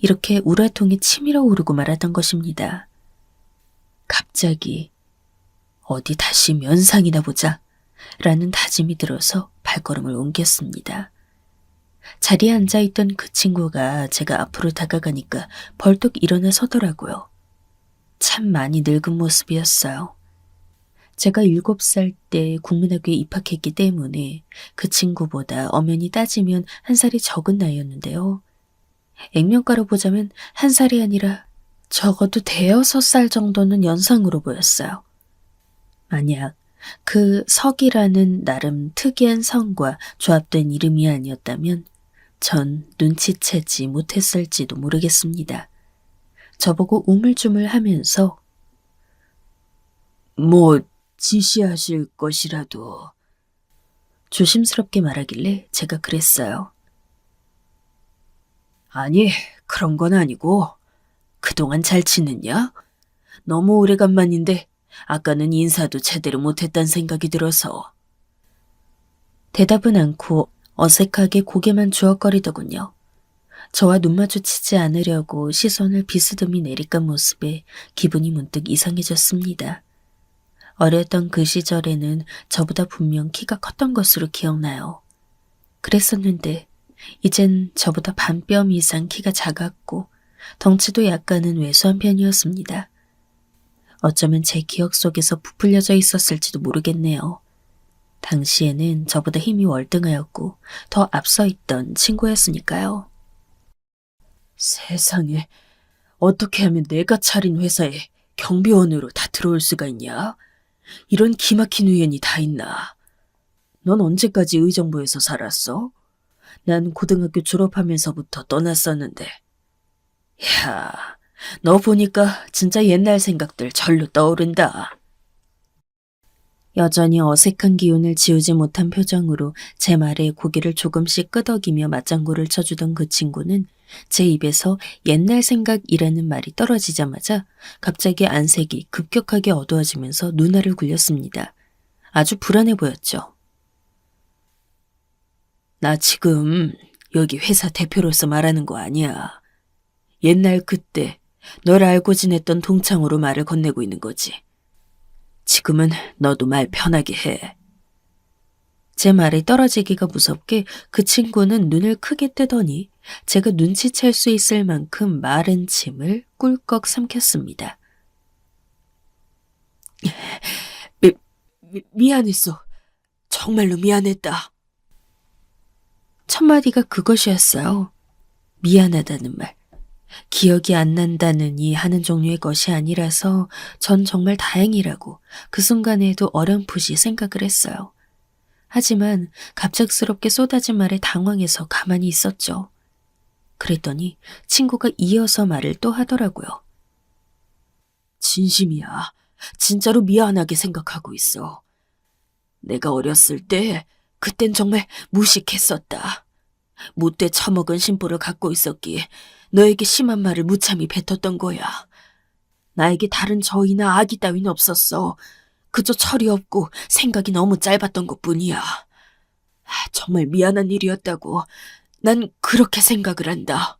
이렇게 우라통이 치밀어 오르고 말았던 것입니다. 갑자기 어디 다시 면상이나 보자 라는 다짐이 들어서 발걸음을 옮겼습니다. 자리에 앉아있던 그 친구가 제가 앞으로 다가가니까 벌떡 일어나 서더라고요. 참 많이 늙은 모습이었어요. 제가 7살 때 국민학교에 입학했기 때문에 그 친구보다 엄연히 따지면 한 살이 적은 나이였는데요. 액면가로 보자면 한 살이 아니라 적어도 5살 정도는 연상으로 보였어요. 만약 그 석이라는 나름 특이한 성과 조합된 이름이 아니었다면 전 눈치채지 못했을지도 모르겠습니다. 저보고 우물쭈물하면서 뭐 지시하실 것이라도 조심스럽게 말하길래 제가 그랬어요. 아니, 그런 건 아니고 그동안 잘 지냈냐? 너무 오래간만인데 아까는 인사도 제대로 못했단 생각이 들어서. 대답은 않고 어색하게 고개만 주걱거리더군요. 저와 눈 마주치지 않으려고 시선을 비스듬히 내리깐 모습에 기분이 문득 이상해졌습니다. 어렸던 그 시절에는 저보다 분명 키가 컸던 것으로 기억나요. 그랬었는데 이젠 저보다 반뼘 이상 키가 작았고 덩치도 약간은 왜소한 편이었습니다. 어쩌면 제 기억 속에서 부풀려져 있었을지도 모르겠네요. 당시에는 저보다 힘이 월등하였고 더 앞서 있던 친구였으니까요. 세상에, 어떻게 하면 내가 차린 회사에 경비원으로 다 들어올 수가 있냐? 이런 기막힌 우연이 다 있나? 넌 언제까지 의정부에서 살았어? 난 고등학교 졸업하면서부터 떠났었는데. 야, 너 보니까 진짜 옛날 생각들 절로 떠오른다. 여전히 어색한 기운을 지우지 못한 표정으로 제 말에 고개를 조금씩 끄덕이며 맞장구를 쳐주던 그 친구는 제 입에서 옛날 생각이라는 말이 떨어지자마자 갑자기 안색이 급격하게 어두워지면서 눈알을 굴렸습니다. 아주 불안해 보였죠. 나 지금 여기 회사 대표로서 말하는 거 아니야. 옛날 그때 널 알고 지냈던 동창으로 말을 건네고 있는 거지. 지금은 너도 말 편하게 해. 제 말이 떨어지기가 무섭게 그 친구는 눈을 크게 뜨더니 제가 눈치챌 수 있을 만큼 마른 침을 꿀꺽 삼켰습니다. 미안했어. 정말로 미안했다. 첫 마디가 그것이었어요. 미안하다는 말. 기억이 안 난다느니 하는 종류의 것이 아니라서 전 정말 다행이라고 그 순간에도 어렴풋이 생각을 했어요. 하지만 갑작스럽게 쏟아진 말에 당황해서 가만히 있었죠. 그랬더니 친구가 이어서 말을 또 하더라고요. 진심이야. 진짜로 미안하게 생각하고 있어. 내가 어렸을 때 그땐 정말 무식했었다. 못돼 처먹은 심보를 갖고 있었기에 너에게 심한 말을 무참히 뱉었던 거야. 나에게 다른 저희나 악의 따윈 없었어. 그저 철이 없고 생각이 너무 짧았던 것뿐이야. 정말 미안한 일이었다고 난 그렇게 생각을 한다.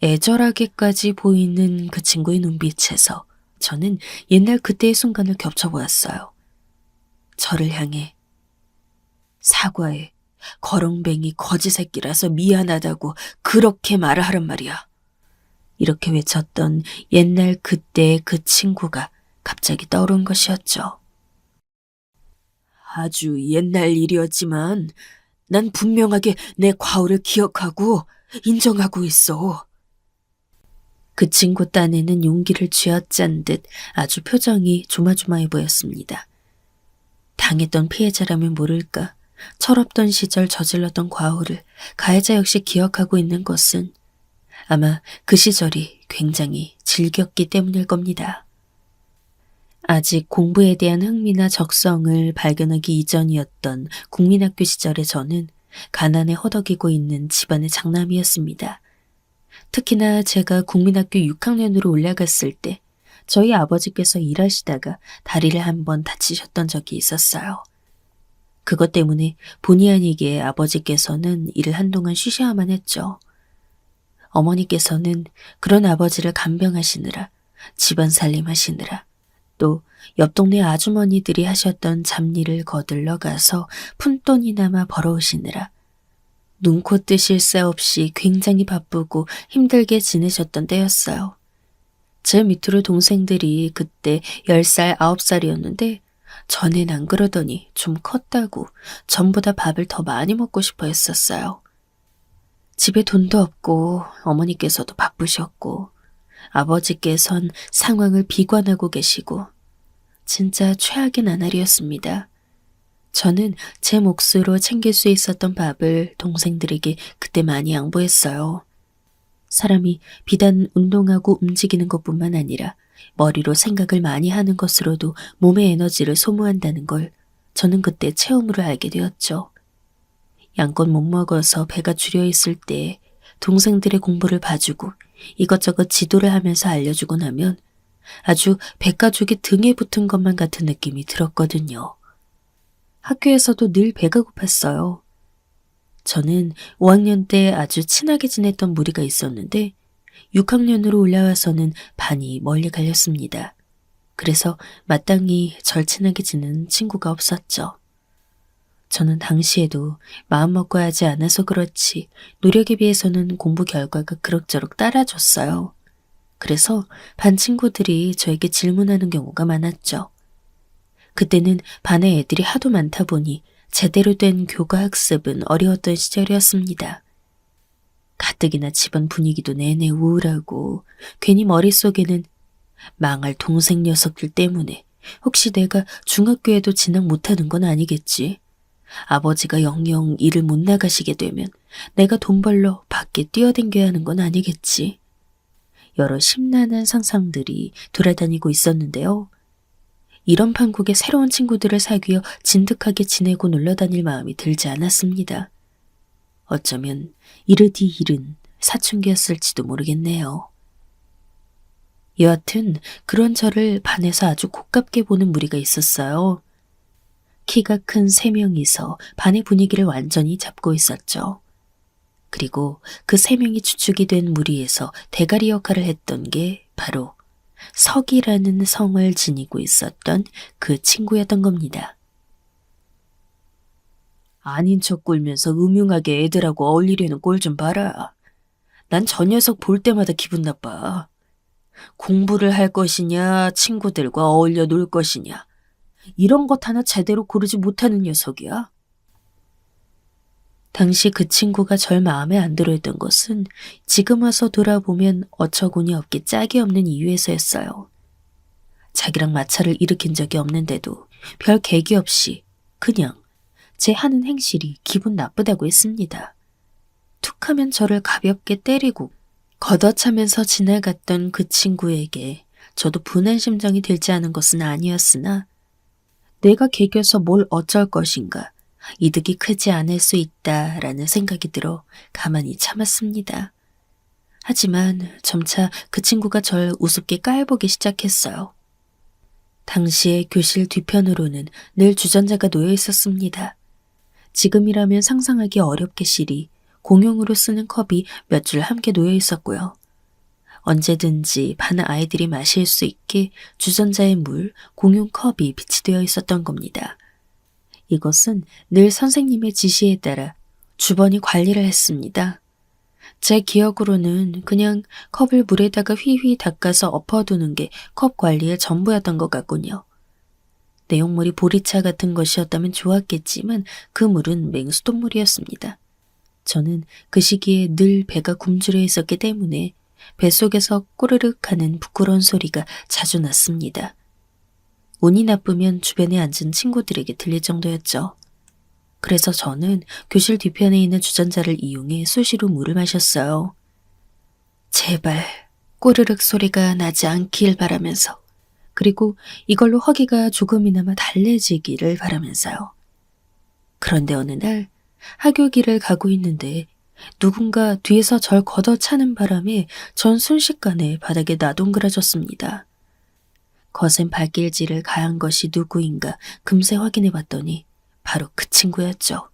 애절하게까지 보이는 그 친구의 눈빛에서 저는 옛날 그때의 순간을 겹쳐보았어요. 저를 향해 사과해. 거렁뱅이 거지 새끼라서 미안하다고 그렇게 말을 하란 말이야. 이렇게 외쳤던 옛날 그때의 그 친구가 갑자기 떠오른 것이었죠. 아주 옛날 일이었지만 난 분명하게 내 과오를 기억하고 인정하고 있어. 그 친구 딴에는 용기를 쥐어짠 듯 아주 표정이 조마조마해 보였습니다. 당했던 피해자라면 모를까 철없던 시절 저질렀던 과오를 가해자 역시 기억하고 있는 것은 아마 그 시절이 굉장히 즐겼기 때문일 겁니다. 아직 공부에 대한 흥미나 적성을 발견하기 이전이었던 국민학교 시절의 저는 가난에 허덕이고 있는 집안의 장남이었습니다. 특히나 제가 국민학교 6학년으로 올라갔을 때 저희 아버지께서 일하시다가 다리를 한번 다치셨던 적이 있었어요. 그것 때문에 본의 아니게 아버지께서는 일을 한동안 쉬셔야만 했죠. 어머니께서는 그런 아버지를 간병하시느라, 집안 살림하시느라, 또 옆 동네 아주머니들이 하셨던 잡일을 거들러 가서 푼돈이나마 벌어오시느라 눈코 뜨실 새 없이 굉장히 바쁘고 힘들게 지내셨던 때였어요. 제 밑으로 동생들이 그때 10살, 9살이었는데 전엔 안 그러더니 좀 컸다고 전보다 밥을 더 많이 먹고 싶어 했었어요. 집에 돈도 없고 어머니께서도 바쁘셨고 아버지께선 상황을 비관하고 계시고 진짜 최악의 나날이었습니다. 저는 제 몫으로 챙길 수 있었던 밥을 동생들에게 그때 많이 양보했어요. 사람이 비단 운동하고 움직이는 것뿐만 아니라 머리로 생각을 많이 하는 것으로도 몸의 에너지를 소모한다는 걸 저는 그때 체험으로 알게 되었죠. 양껏 못 먹어서 배가 줄여 있을 때 동생들의 공부를 봐주고 이것저것 지도를 하면서 알려주고 나면 아주 백가죽이 등에 붙은 것만 같은 느낌이 들었거든요. 학교에서도 늘 배가 고팠어요. 저는 5학년 때 아주 친하게 지냈던 무리가 있었는데 6학년으로 올라와서는 반이 멀리 갈렸습니다. 그래서 마땅히 절친하게 지낸 친구가 없었죠. 저는 당시에도 마음먹고 하지 않아서 그렇지 노력에 비해서는 공부 결과가 그럭저럭 따라줬어요. 그래서 반 친구들이 저에게 질문하는 경우가 많았죠. 그때는 반에 애들이 하도 많다 보니 제대로 된 교과 학습은 어려웠던 시절이었습니다. 가뜩이나 집안 분위기도 내내 우울하고 괜히 머릿속에는 망할 동생 녀석들 때문에 혹시 내가 중학교에도 진학 못하는 건 아니겠지. 아버지가 영영 일을 못 나가시게 되면 내가 돈 벌러 밖에 뛰어댕겨야 하는 건 아니겠지. 여러 심란한 상상들이 돌아다니고 있었는데요. 이런 판국에 새로운 친구들을 사귀어 진득하게 지내고 놀러다닐 마음이 들지 않았습니다. 어쩌면 이르디 일은 사춘기였을지도 모르겠네요. 여하튼 그런 저를 반에서 아주 곱깝게 보는 무리가 있었어요. 키가 큰 3명이서 반의 분위기를 완전히 잡고 있었죠. 그리고 그 3명이 주축이 된 무리에서 대가리 역할을 했던 게 바로 석이라는 성을 지니고 있었던 그 친구였던 겁니다. 아닌 척 굴면서 음흉하게 애들하고 어울리려는 꼴 좀 봐라. 난 저 녀석 볼 때마다 기분 나빠. 공부를 할 것이냐, 친구들과 어울려 놀 것이냐. 이런 것 하나 제대로 고르지 못하는 녀석이야. 당시 그 친구가 절 마음에 안 들어했던 것은 지금 와서 돌아보면 어처구니 없게 짝이 없는 이유에서였어요. 자기랑 마찰을 일으킨 적이 없는데도 별 계기 없이 그냥 제 하는 행실이 기분 나쁘다고 했습니다. 툭하면 저를 가볍게 때리고 걷어차면서 지나갔던 그 친구에게 저도 분한 심정이 들지 않은 것은 아니었으나 내가 개겨서 뭘 어쩔 것인가 이득이 크지 않을 수 있다라는 생각이 들어 가만히 참았습니다. 하지만 점차 그 친구가 절 우습게 깔보기 시작했어요. 당시에 교실 뒤편으로는 늘 주전자가 놓여 있었습니다. 지금이라면 상상하기 어렵게 실이 공용으로 쓰는 컵이 몇 줄 함께 놓여 있었고요. 언제든지 반 아이들이 마실 수 있게 주전자에 물, 공용 컵이 비치되어 있었던 겁니다. 이것은 늘 선생님의 지시에 따라 주번이 관리를 했습니다. 제 기억으로는 그냥 컵을 물에다가 휘휘 닦아서 엎어두는 게 컵 관리의 전부였던 것 같군요. 내용물이 보리차 같은 것이었다면 좋았겠지만 그 물은 맹수돗물이었습니다. 저는 그 시기에 늘 배가 굶주려 있었기 때문에 뱃속에서 꼬르륵 하는 부끄러운 소리가 자주 났습니다. 운이 나쁘면 주변에 앉은 친구들에게 들릴 정도였죠. 그래서 저는 교실 뒤편에 있는 주전자를 이용해 수시로 물을 마셨어요. 제발 꼬르륵 소리가 나지 않길 바라면서, 그리고 이걸로 허기가 조금이나마 달래지기를 바라면서요. 그런데 어느 날 학교 길을 가고 있는데 누군가 뒤에서 절 걷어차는 바람에 전 순식간에 바닥에 나동그라졌습니다. 거센 발길질을 가한 것이 누구인가 금세 확인해 봤더니 바로 그 친구였죠.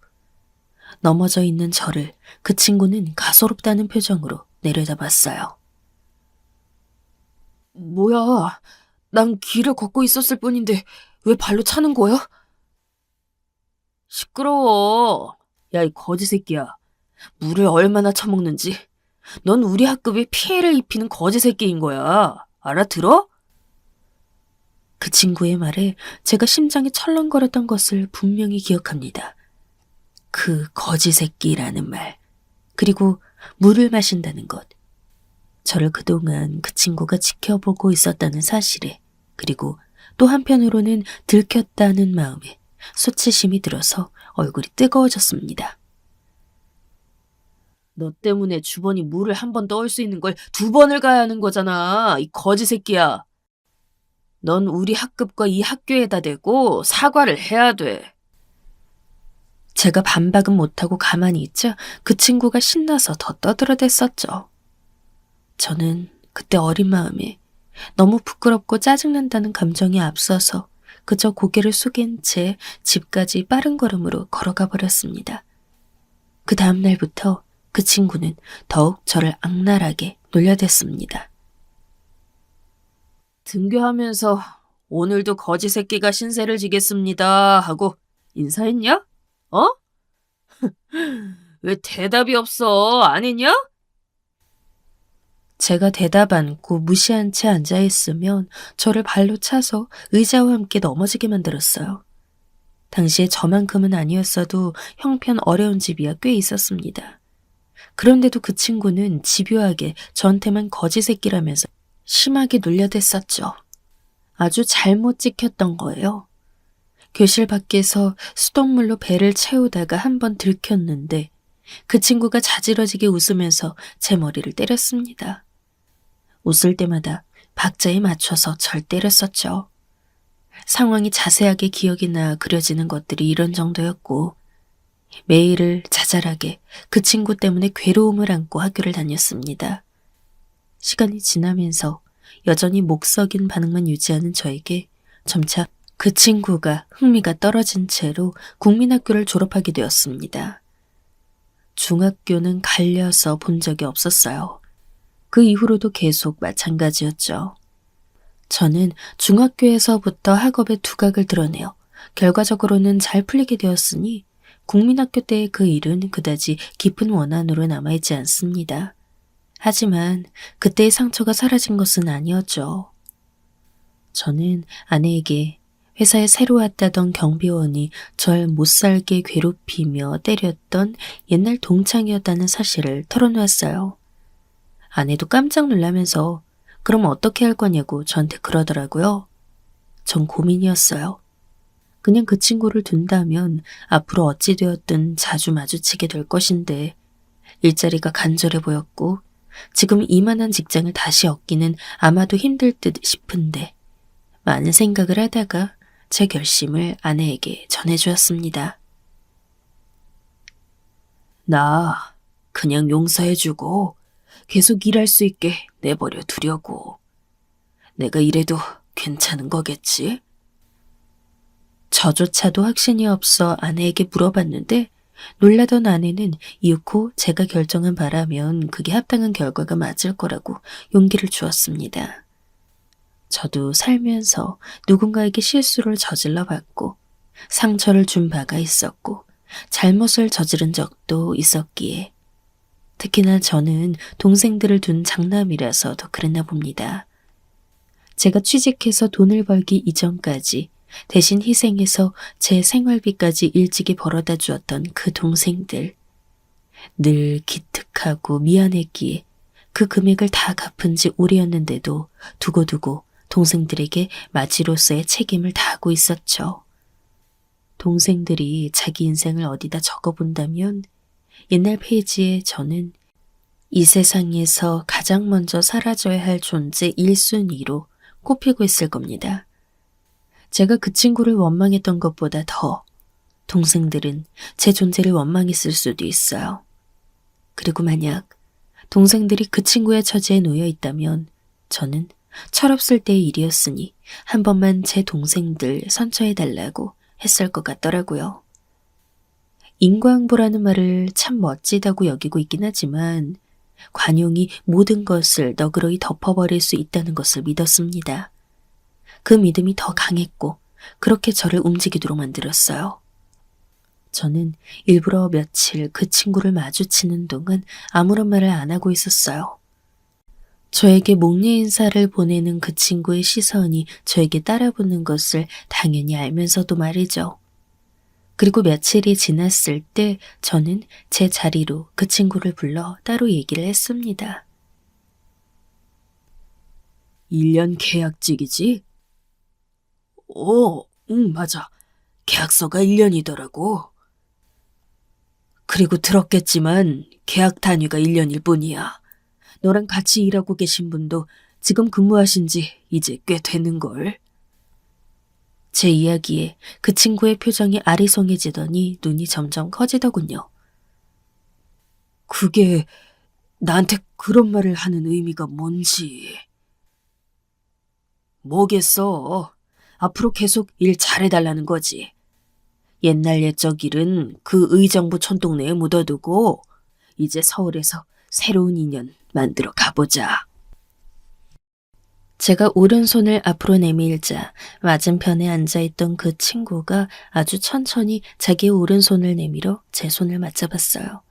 넘어져 있는 저를 그 친구는 가소롭다는 표정으로 내려다봤어요. 뭐야, 난 길을 걷고 있었을 뿐인데 왜 발로 차는 거야? 시끄러워. 야, 이 거지 새끼야. 물을 얼마나 처먹는지. 넌 우리 학급에 피해를 입히는 거지 새끼인 거야. 알아들어? 그 친구의 말에 제가 심장이 철렁거렸던 것을 분명히 기억합니다. 그 거지 새끼라는 말, 그리고 물을 마신다는 것. 저를 그동안 그 친구가 지켜보고 있었다는 사실에, 그리고 또 한편으로는 들켰다는 마음에 수치심이 들어서 얼굴이 뜨거워졌습니다. 너 때문에 주번이 물을 한 번 떠올 수 있는 걸 2번을 가야 하는 거잖아, 이 거지 새끼야. 넌 우리 학급과 이 학교에다 대고 사과를 해야 돼. 제가 반박은 못하고 가만히 있자 그 친구가 신나서 더 떠들어댔었죠. 저는 그때 어린 마음에 너무 부끄럽고 짜증난다는 감정이 앞서서 그저 고개를 숙인 채 집까지 빠른 걸음으로 걸어가 버렸습니다. 그 다음 날부터 그 친구는 더욱 저를 악랄하게 놀려댔습니다. 등교하면서 오늘도 거지 새끼가 신세를 지겠습니다 하고 인사했냐? 어? 왜 대답이 없어? 안 했냐? 제가 대답 않고 무시한 채 앉아있으면 저를 발로 차서 의자와 함께 넘어지게 만들었어요. 당시에 저만큼은 아니었어도 형편 어려운 집이야 꽤 있었습니다. 그런데도 그 친구는 집요하게 저한테만 거지 새끼라면서 심하게 놀려댔었죠. 아주 잘못 찍혔던 거예요. 교실 밖에서 수돗물로 배를 채우다가 한번 들켰는데 그 친구가 자지러지게 웃으면서 제 머리를 때렸습니다. 웃을 때마다 박자에 맞춰서 절 때렸었죠. 상황이 자세하게 기억이 나 그려지는 것들이 이런 정도였고 매일을 자잘하게 그 친구 때문에 괴로움을 안고 학교를 다녔습니다. 시간이 지나면서 여전히 목 썩인 반응만 유지하는 저에게 점차 그 친구가 흥미가 떨어진 채로 국민학교를 졸업하게 되었습니다. 중학교는 갈려서 본 적이 없었어요. 그 이후로도 계속 마찬가지였죠. 저는 중학교에서부터 학업의 두각을 드러내어 결과적으로는 잘 풀리게 되었으니 국민학교 때의 그 일은 그다지 깊은 원한으로 남아있지 않습니다. 하지만 그때의 상처가 사라진 것은 아니었죠. 저는 아내에게 회사에 새로 왔다던 경비원이 절 못살게 괴롭히며 때렸던 옛날 동창이었다는 사실을 털어놓았어요. 아내도 깜짝 놀라면서 그럼 어떻게 할 거냐고 저한테 그러더라고요. 전 고민이었어요. 그냥 그 친구를 둔다면 앞으로 어찌 되었든 자주 마주치게 될 것인데 일자리가 간절해 보였고 지금 이만한 직장을 다시 얻기는 아마도 힘들 듯 싶은데 많은 생각을 하다가 제 결심을 아내에게 전해주었습니다. 나 그냥 용서해주고 계속 일할 수 있게 내버려 두려고. 내가 이래도 괜찮은 거겠지? 저조차도 확신이 없어 아내에게 물어봤는데 놀라던 아내는 이윽고 제가 결정한 바라면 그게 합당한 결과가 맞을 거라고 용기를 주었습니다. 저도 살면서 누군가에게 실수를 저질러 봤고 상처를 준 바가 있었고 잘못을 저지른 적도 있었기에 특히나 저는 동생들을 둔 장남이라서 더 그랬나 봅니다. 제가 취직해서 돈을 벌기 이전까지 대신 희생해서 제 생활비까지 일찍이 벌어다 주었던 그 동생들. 늘 기특하고 미안했기에 그 금액을 다 갚은 지 오래였는데도 두고두고 동생들에게 마지로서의 책임을 다하고 있었죠. 동생들이 자기 인생을 어디다 적어본다면 옛날 페이지에 저는 이 세상에서 가장 먼저 사라져야 할 존재 1순위로 꼽히고 있을 겁니다. 제가 그 친구를 원망했던 것보다 더 동생들은 제 존재를 원망했을 수도 있어요. 그리고 만약 동생들이 그 친구의 처지에 놓여 있다면 저는 철없을 때의 일이었으니 한 번만 제 동생들 선처해달라고 했을 것 같더라고요. 인과응보라는 말을 참 멋지다고 여기고 있긴 하지만 관용이 모든 것을 너그러이 덮어버릴 수 있다는 것을 믿었습니다. 그 믿음이 더 강했고 그렇게 저를 움직이도록 만들었어요. 저는 일부러 며칠 그 친구를 마주치는 동안 아무런 말을 안 하고 있었어요. 저에게 목례 인사를 보내는 그 친구의 시선이 저에게 따라붙는 것을 당연히 알면서도 말이죠. 그리고 며칠이 지났을 때 저는 제 자리로 그 친구를 불러 따로 얘기를 했습니다. 1년 계약직이지? 응, 맞아. 계약서가 1년이더라고. 그리고 들었겠지만 계약 단위가 1년일 뿐이야. 너랑 같이 일하고 계신 분도 지금 근무하신 지 이제 꽤 되는걸. 제 이야기에 그 친구의 표정이 아리송해지더니 눈이 점점 커지더군요. 그게 나한테 그런 말을 하는 의미가 뭔지. 뭐겠어. 앞으로 계속 일 잘해달라는 거지. 옛날 옛적 일은 그 의정부 촌동네에 묻어두고 이제 서울에서 새로운 인연 만들어 가보자. 제가 오른손을 앞으로 내밀자 맞은편에 앉아있던 그 친구가 아주 천천히 자기의 오른손을 내밀어 제 손을 맞잡았어요.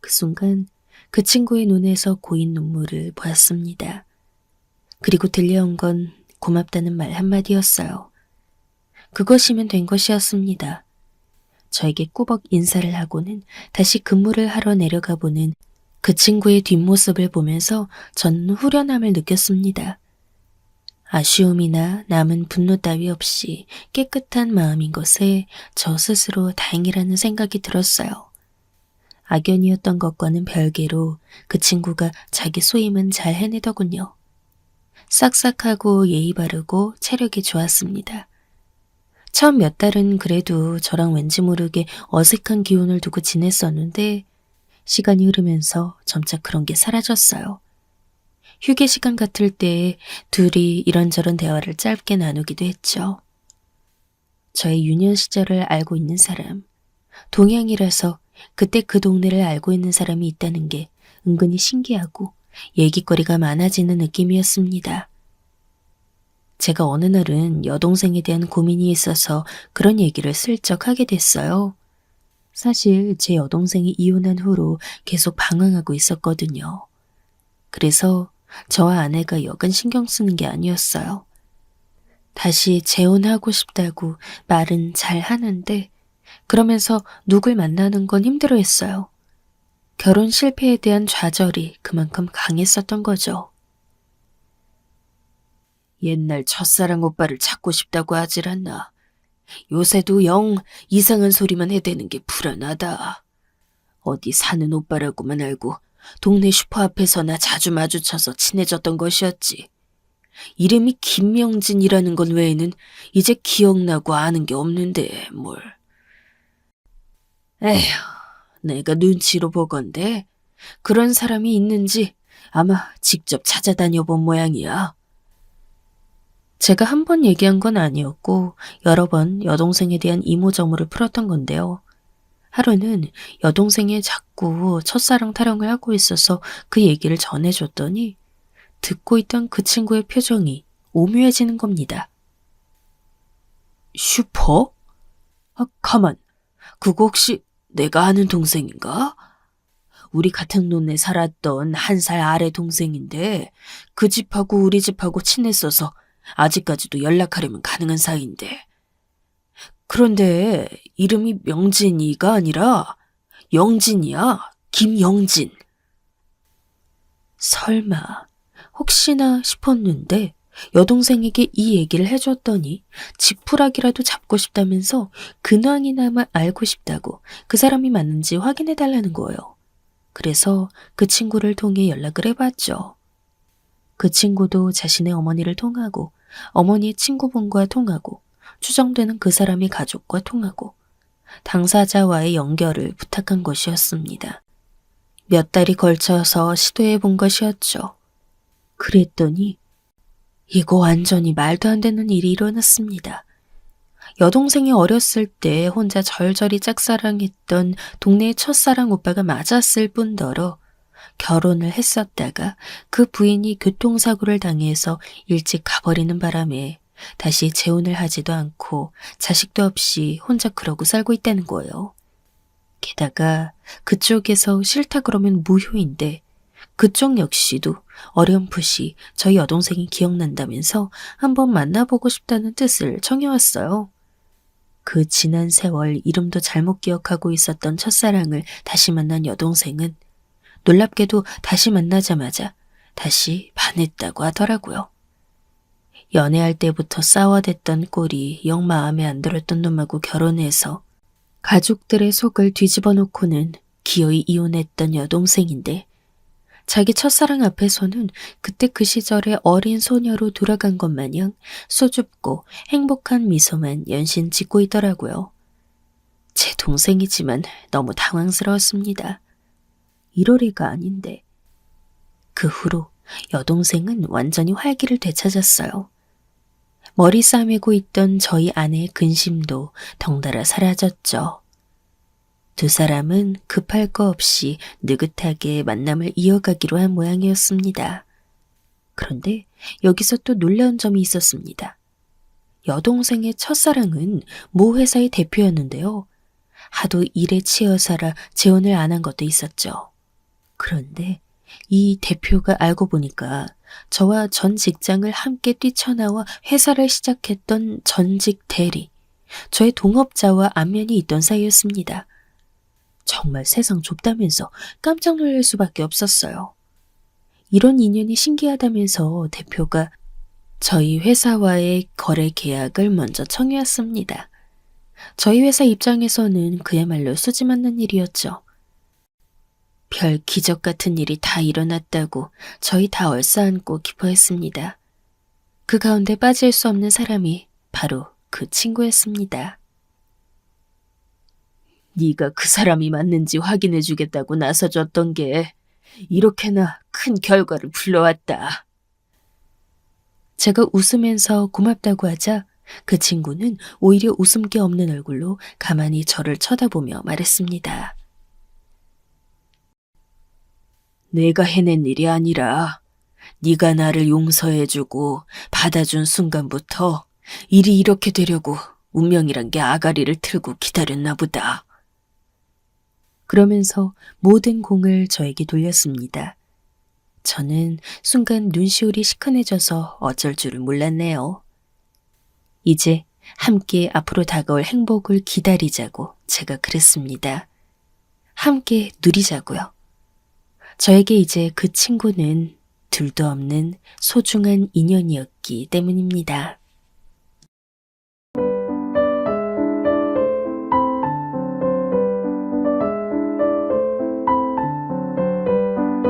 그 순간 그 친구의 눈에서 고인 눈물을 보았습니다. 그리고 들려온 건 고맙다는 말 한마디였어요. 그것이면 된 것이었습니다. 저에게 꾸벅 인사를 하고는 다시 근무를 하러 내려가 보는 그 친구의 뒷모습을 보면서 저는 후련함을 느꼈습니다. 아쉬움이나 남은 분노 따위 없이 깨끗한 마음인 것에 저 스스로 다행이라는 생각이 들었어요. 악연이었던 것과는 별개로 그 친구가 자기 소임은 잘 해내더군요. 싹싹하고 예의 바르고 체력이 좋았습니다. 처음 몇 달은 그래도 저랑 왠지 모르게 어색한 기운을 두고 지냈었는데 시간이 흐르면서 점차 그런 게 사라졌어요. 휴게 시간 같을 때 둘이 이런저런 대화를 짧게 나누기도 했죠. 저의 유년 시절을 알고 있는 사람, 동양이라서 그때 그 동네를 알고 있는 사람이 있다는 게 은근히 신기하고 얘기거리가 많아지는 느낌이었습니다. 제가 어느 날은 여동생에 대한 고민이 있어서 그런 얘기를 슬쩍 하게 됐어요. 사실 제 여동생이 이혼한 후로 계속 방황하고 있었거든요. 그래서 저와 아내가 여간 신경 쓰는 게 아니었어요. 다시 재혼하고 싶다고 말은 잘 하는데 그러면서 누굴 만나는 건 힘들어했어요. 결혼 실패에 대한 좌절이 그만큼 강했었던 거죠. 옛날 첫사랑 오빠를 찾고 싶다고 하질 않나. 요새도 영 이상한 소리만 해대는 게 불안하다. 어디 사는 오빠라고만 알고 동네 슈퍼 앞에서나 자주 마주쳐서 친해졌던 것이었지. 이름이 김명진이라는 건 외에는 이제 기억나고 아는 게 없는데 뭘. 에휴, 내가 눈치로 보건대 그런 사람이 있는지 아마 직접 찾아다녀 본 모양이야. 제가 한 번 얘기한 건 아니었고 여러 번 여동생에 대한 이모저모를 풀었던 건데요. 하루는 여동생이 자꾸 첫사랑 타령을 하고 있어서 그 얘기를 전해줬더니 듣고 있던 그 친구의 표정이 오묘해지는 겁니다. 슈퍼? 아, 가만. 그거 혹시 내가 아는 동생인가? 우리 같은 동네 살았던 한 살 아래 동생인데 그 집하고 우리 집하고 친했어서 아직까지도 연락하려면 가능한 사이인데. 그런데 이름이 명진이가 아니라 영진이야. 김영진. 설마 혹시나 싶었는데 여동생에게 이 얘기를 해줬더니 지푸라기라도 잡고 싶다면서 근황이나마 알고 싶다고 그 사람이 맞는지 확인해달라는 거예요. 그래서 그 친구를 통해 연락을 해봤죠. 그 친구도 자신의 어머니를 통하고 어머니의 친구분과 통하고 추정되는 그 사람의 가족과 통하고 당사자와의 연결을 부탁한 것이었습니다. 몇 달이 걸쳐서 시도해 본 것이었죠. 그랬더니 이거 완전히 말도 안 되는 일이 일어났습니다. 여동생이 어렸을 때 혼자 절절히 짝사랑했던 동네의 첫사랑 오빠가 맞았을 뿐더러 결혼을 했었다가 그 부인이 교통사고를 당해서 일찍 가버리는 바람에 다시 재혼을 하지도 않고 자식도 없이 혼자 그러고 살고 있다는 거예요. 게다가 그쪽에서 싫다 그러면 무효인데 그쪽 역시도 어렴풋이 저희 여동생이 기억난다면서 한번 만나보고 싶다는 뜻을 청해왔어요. 그 지난 세월 이름도 잘못 기억하고 있었던 첫사랑을 다시 만난 여동생은 놀랍게도 다시 만나자마자 다시 반했다고 하더라고요. 연애할 때부터 싸워댔던 꼴이 영 마음에 안 들었던 놈하고 결혼해서 가족들의 속을 뒤집어 놓고는 기어이 이혼했던 여동생인데 자기 첫사랑 앞에서는 그때 그 시절의 어린 소녀로 돌아간 것 마냥 수줍고 행복한 미소만 연신 짓고 있더라고요. 제 동생이지만 너무 당황스러웠습니다. 이러리가 아닌데. 그 후로 여동생은 완전히 활기를 되찾았어요. 머리 싸매고 있던 저희 아내의 근심도 덩달아 사라졌죠. 두 사람은 급할 거 없이 느긋하게 만남을 이어가기로 한 모양이었습니다. 그런데 여기서 또 놀라운 점이 있었습니다. 여동생의 첫사랑은 모 회사의 대표였는데요. 하도 일에 치여 살아 재혼을 안 한 것도 있었죠. 그런데 이 대표가 알고 보니까 저와 전 직장을 함께 뛰쳐나와 회사를 시작했던 전직 대리, 저의 동업자와 안면이 있던 사이였습니다. 정말 세상 좁다면서 깜짝 놀랄 수밖에 없었어요. 이런 인연이 신기하다면서 대표가 저희 회사와의 거래 계약을 먼저 청해왔습니다. 저희 회사 입장에서는 그야말로 수지 맞는 일이었죠. 별 기적 같은 일이 다 일어났다고 저희 다 얼싸안고 기뻐했습니다. 그 가운데 빠질 수 없는 사람이 바로 그 친구였습니다. 네가 그 사람이 맞는지 확인해주겠다고 나서줬던 게 이렇게나 큰 결과를 불러왔다. 제가 웃으면서 고맙다고 하자 그 친구는 오히려 웃음기 없는 얼굴로 가만히 저를 쳐다보며 말했습니다. 내가 해낸 일이 아니라 네가 나를 용서해주고 받아준 순간부터 일이 이렇게 되려고 운명이란 게 아가리를 틀고 기다렸나 보다. 그러면서 모든 공을 저에게 돌렸습니다. 저는 순간 눈시울이 시큰해져서 어쩔 줄을 몰랐네요. 이제 함께 앞으로 다가올 행복을 기다리자고 제가 그랬습니다. 함께 누리자고요. 저에게 이제 그 친구는 둘도 없는 소중한 인연이었기 때문입니다.